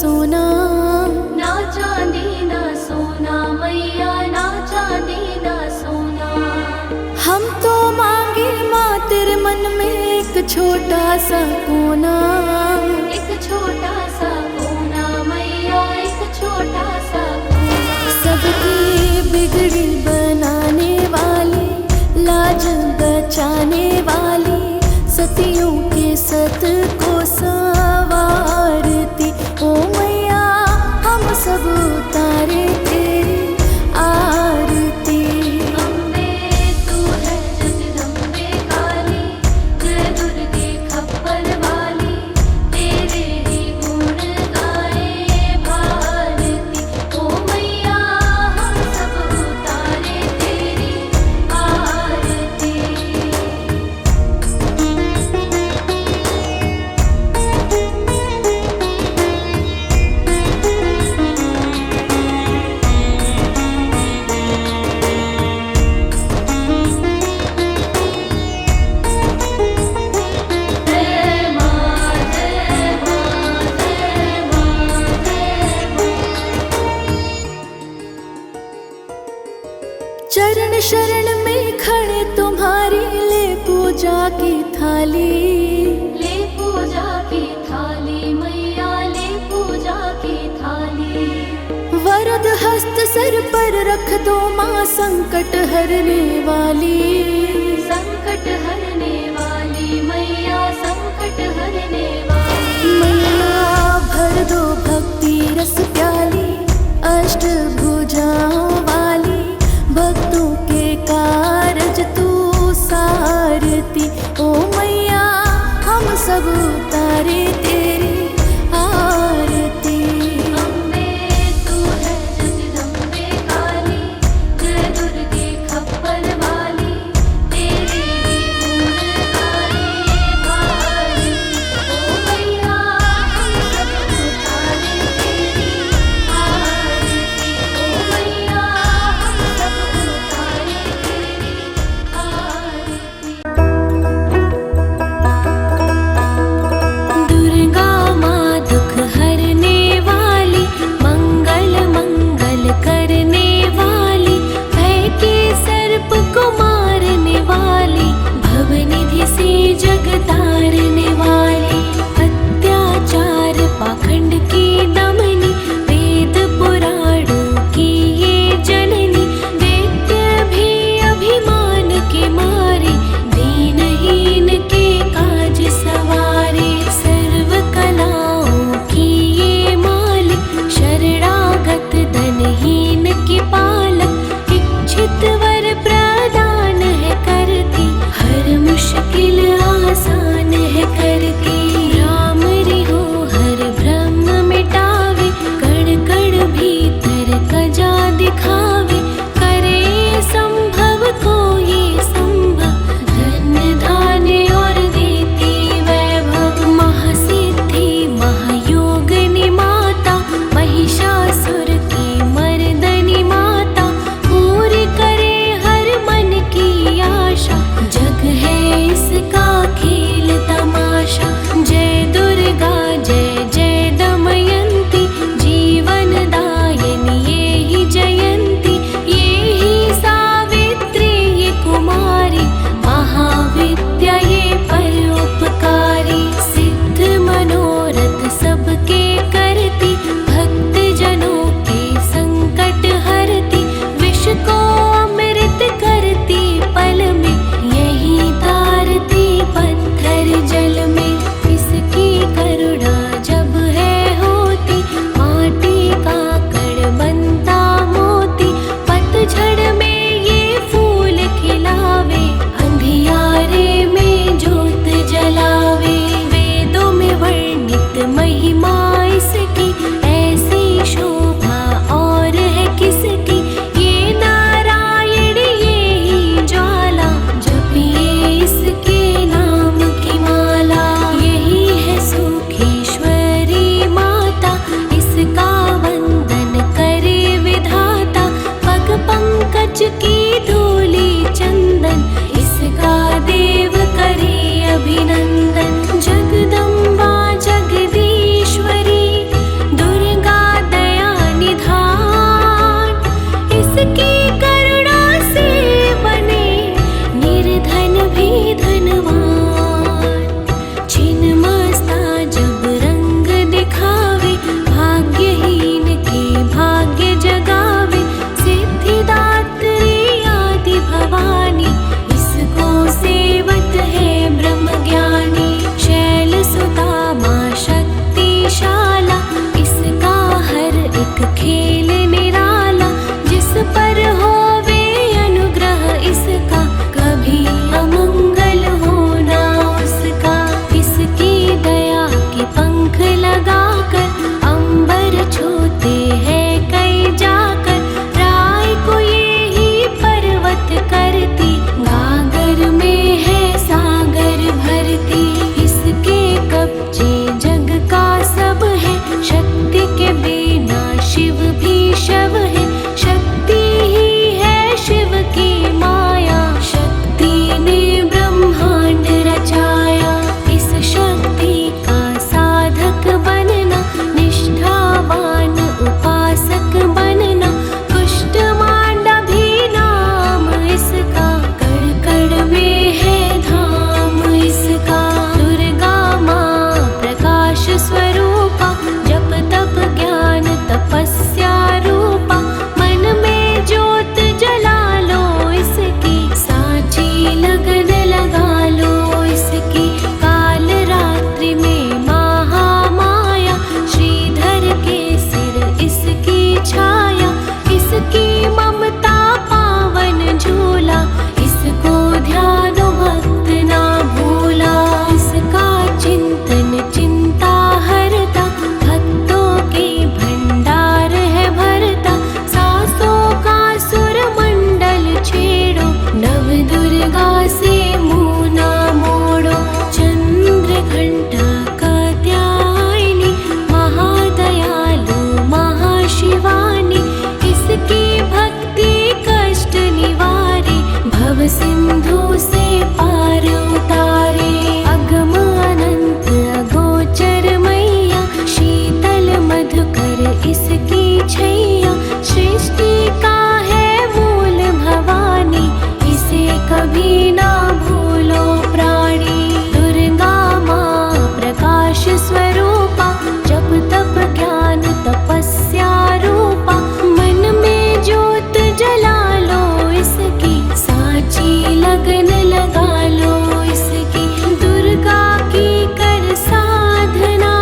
सोना, ना चांदी ना सोना मैया, ना चांदी ना सोना। हम तो मांगे माँ तेरे मन में एक छोटा सा कोना, एक छोटा सा कोना मैया, एक छोटा सा कोना। सबकी बिगड़ी बनाने वाली, लाज बचाने वाली, सतियों के सत को संवारती ओ मैया, हम सब उतारे तेरी आरती। अम्बे तू है जगदम्बे काली, जय दुर्गे खप्पर वाली, तेरे ही गुण गाए भारती। ओ मैया हम सब उतारे तेरी आरती। जय माँ जय माँ जय माँ जय माँ। चरण शरण में खड़े तुम्हारी, ले पूजा की थाली, ले पूजा की थाली मैया, ले पूजा की थाली। वरद हस्त सर पर रख दो माँ, संकट हरने वाली। संकट हरने वाली मैया, संकट हरने वाली। मैया भर दो भक्ति रस प्याली, अष्ट भुजाओं वाली, भक्तों के कारज तू सारती ओ मैया, हम सब उतारे तेरी आरती। अम्बे तू है जगदम्बे काली, जय दुर्गे खप्पर वाली, तेरे ही गुण गाए भारती। ओ ध्यान भक्त ना भूला, इसका चिंतन चिंता हरता, भक्तों के भंडार है भरता। सासों का सुर मंडल छेड़ो, नव दुर्गा से मुँह ना मोड़ो। चंद्र घंटा कात्यायनी, महादयालु महाशिवानी, इसकी भक्ति कष्ट निवारे, भव सिंधु से पार उतारे। अगम अनंत अगोचर मैया, शीतल मधुकर इसकी छैया। सृष्टि का है मूल भवानी, इसे कभी ना भूलो प्राणी। दुर्गा माँ प्रकाश स्वरूपा, जप तप ज्ञान तपस्या रूपा। मन में ज्योत जला लो इसकी, साची लगन लगा लो इसकी। दुर्गा की कर साधना,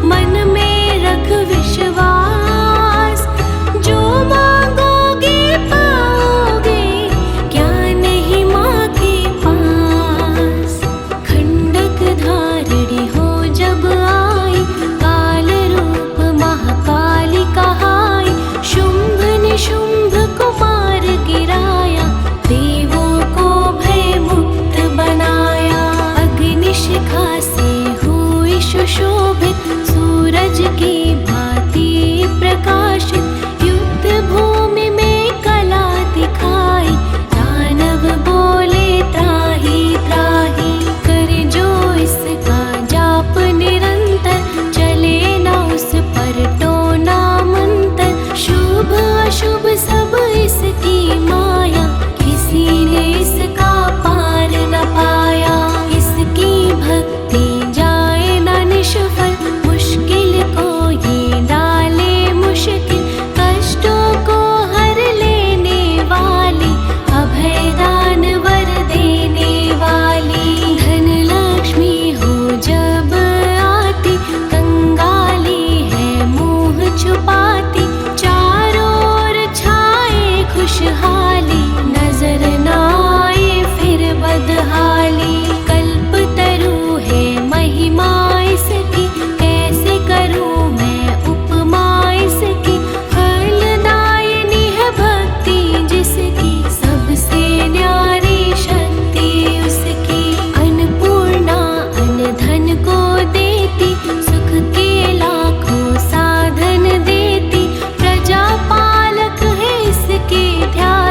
मन में रख विश्वास। जो मांगोगे पाओगे, क्या नहीं माँ के पास। खंडक धारिणी हो जब आई, काल रूप महाकाली कहाई। शुंभ निशुंभ को मार गिराया, देवों को भय मुक्त बनाया। अग्निशिखा से हुई सुशोभित, सूरज की भांति प्रकाशित। युद्ध भूमि में कला दिखाई, दानव बोले त्राहि त्राहि। कर जो इसका जाप निरंतर, चले ना उस पर टोना मंतर। शुभ अशुभ सब इसकी माया, किसी ने इसका पार न पाया। इसकी भक्ति जाए न निष्फल, मुश्किल को ये डाले मुश्किल। कष्टों को हर लेने वाली, अभय दान वर देने वाली। धन लक्ष्मी हो जब आती, कंगाली है मुँह छुपाती। चारों ओर छाए खुशहाली, नजर न आए फिर बदहाली। कल्प तरु है महिमा इसकी, कैसे करूँ मैं उपमा इसकी। फलदायिनी है भक्ति जिसकी, सबसे न्यारी शक्ति उसकी। अन्नपूर्णा अन्न धन को देती, सुख के लाखों साधन देती। प्रजा पालक है इसके ध्यान,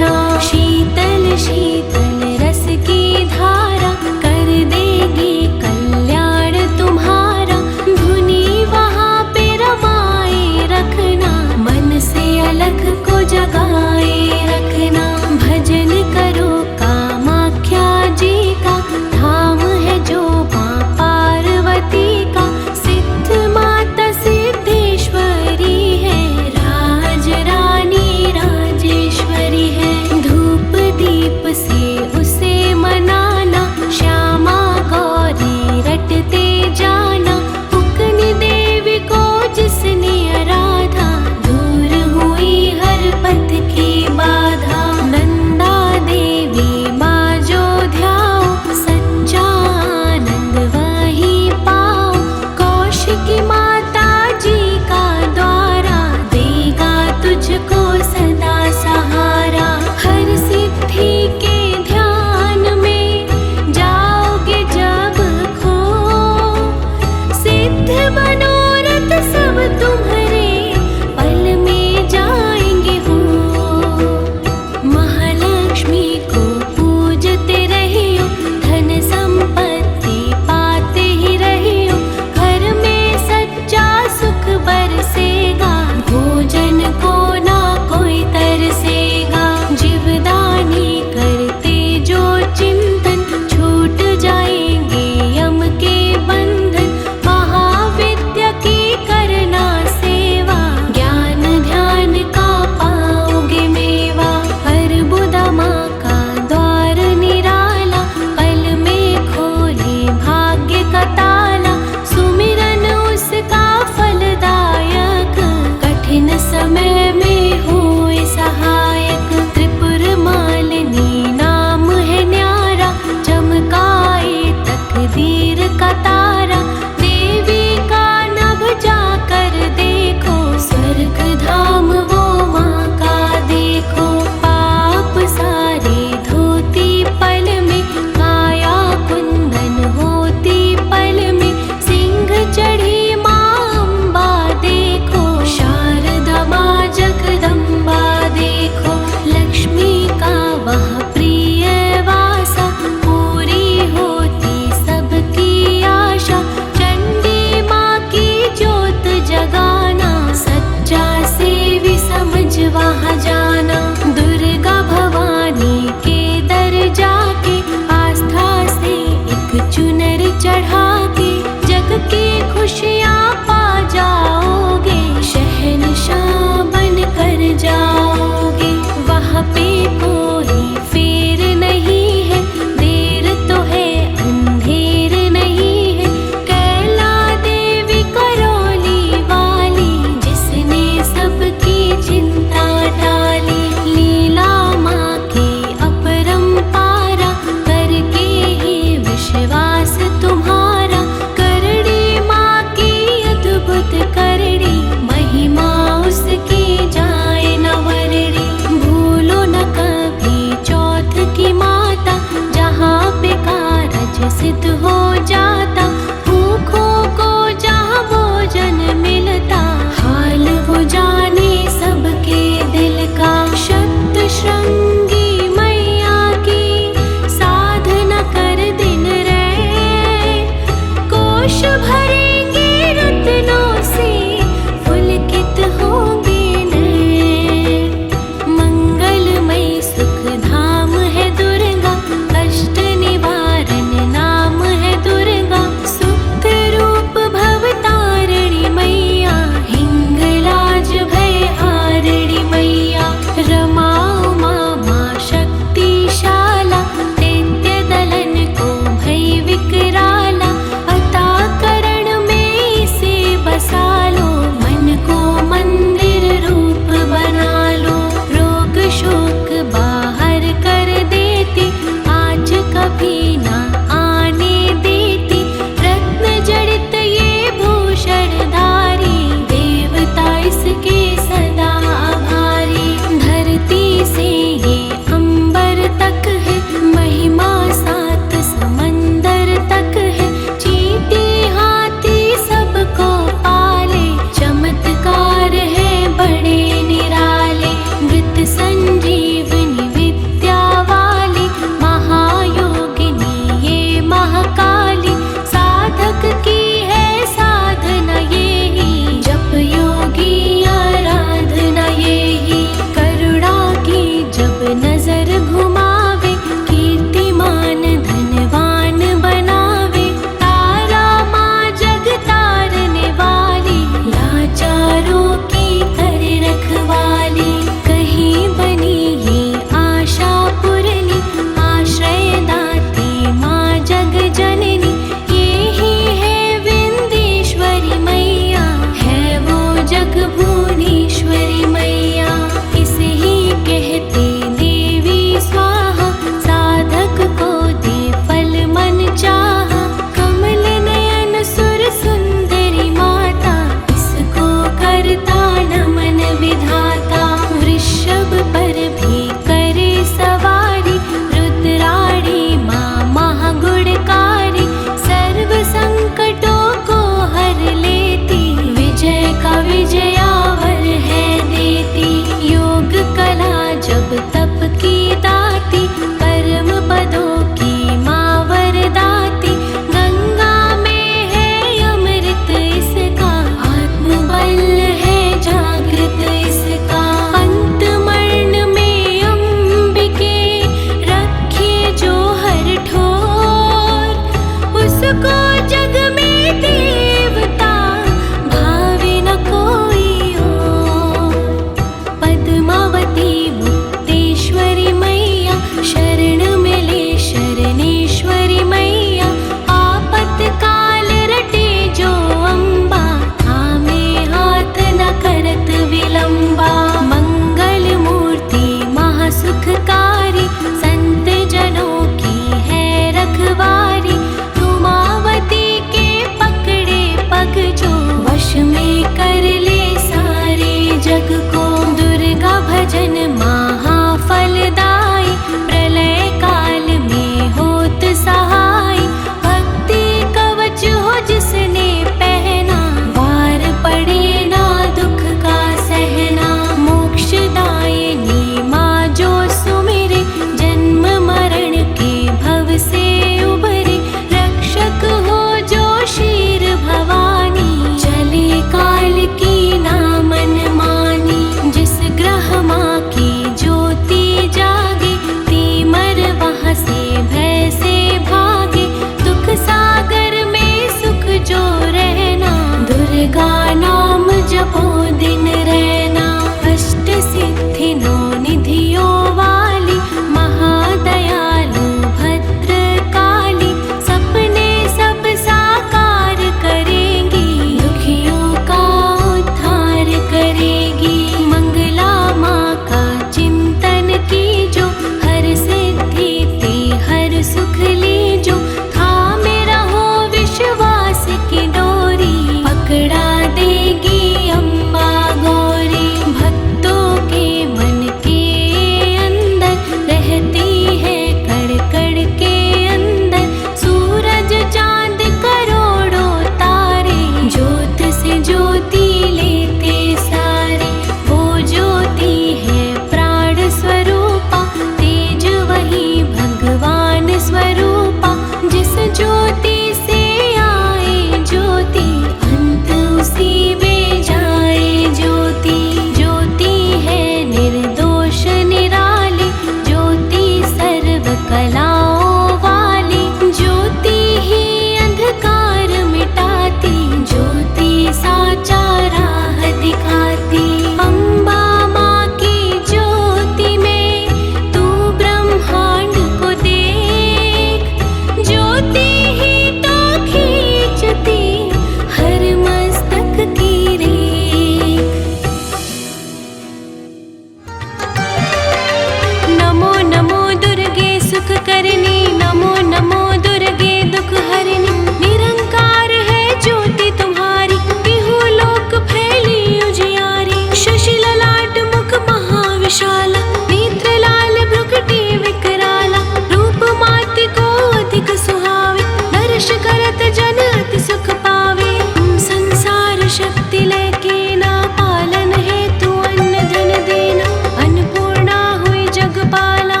विशाला नेत्र लाल भ्रुकुटी विकराला रूप माति को अधिक सुहावे दर्श करत जन अति सुख पावे तुम संसार शक्ति लेके ना पालन है तू अन्न धन देना अन्नपूर्णा हुई जगपाला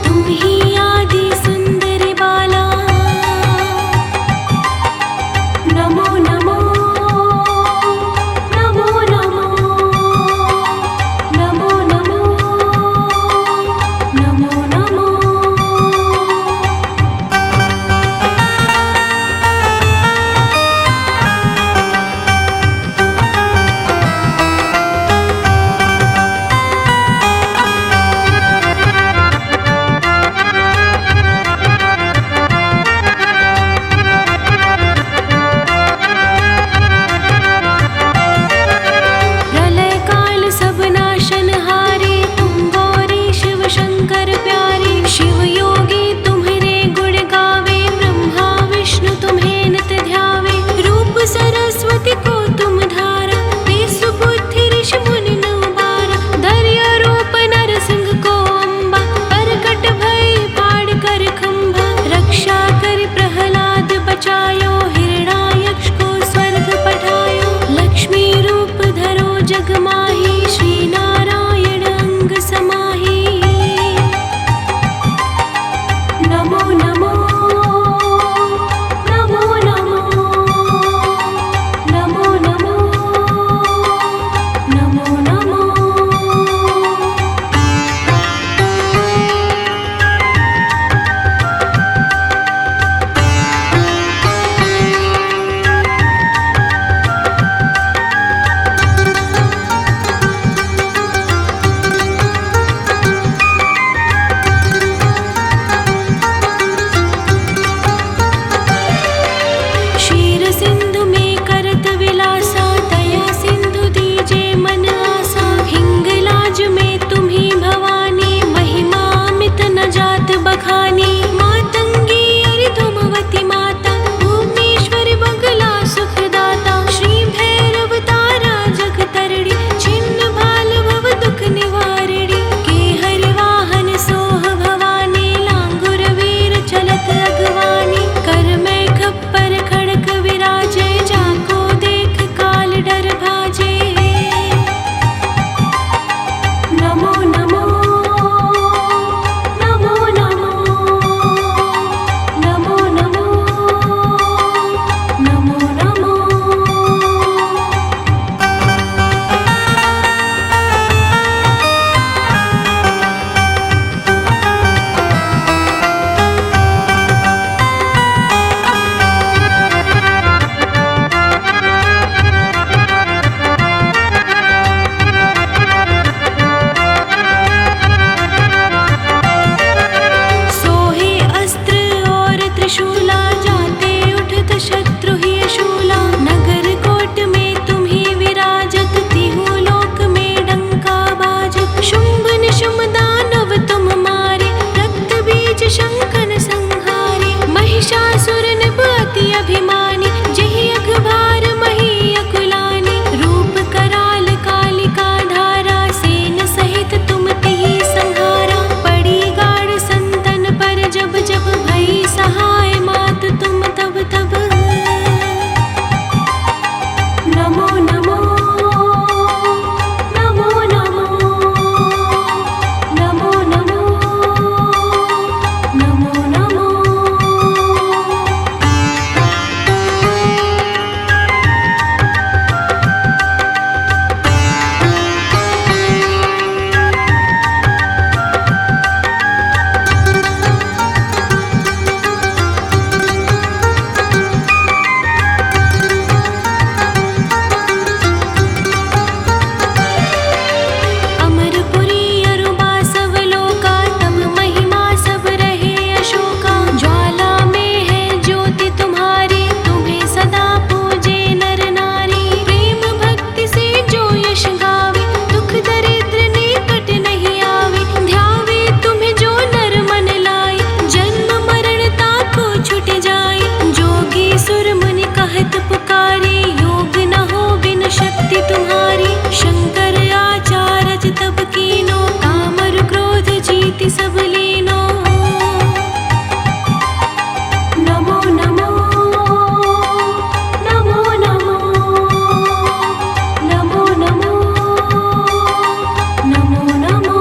तुम ही आदि सुंदरी बाला नमो नमो नमो नमो नमो नमो ही सब लीनो। नमो नमो नमो नमो नमो नमो नमो नमो।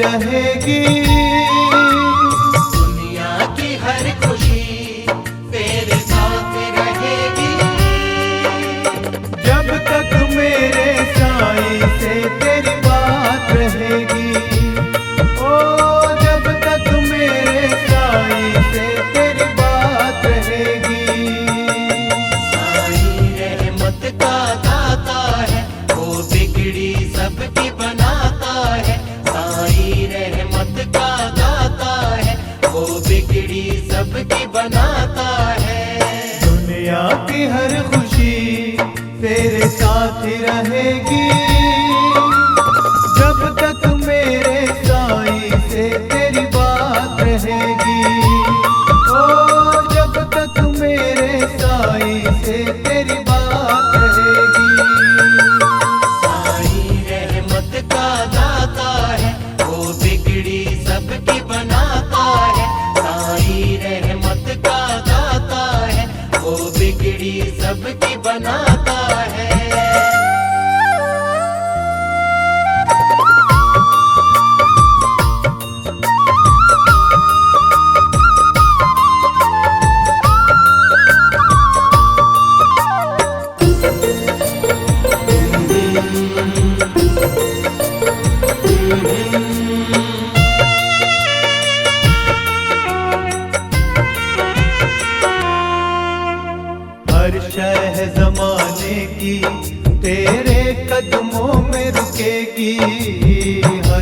रहेगी। दुनिया की हर खुशी तेरे साथ रहेगी। जब तक मेरे साईं से तेरी बात रहेगी। ओ जब तक मेरे साईं से तेरी बात रहेगी। साईं रहमत का दाता है, वो बिगड़ी सबकी बनाता है। साईं रहमत का दाता है, वो बिगड़ी सबकी बनाता है। दुनिया की हर खुशी तेरे साथ रहेगी। जब तक मेरे साईं से तेरी बात रहेगी। ओ जब तक मेरे साईं से तेरी बात रहेगी। साईं रहमत का दाता है, वो बिगड़ी सबकी बनाता है। साईं रहमत का दाता है, वो बिगड़ी सबकी बनाता है। हर शह ज़माने की तेरे कदमों में रुकेगी।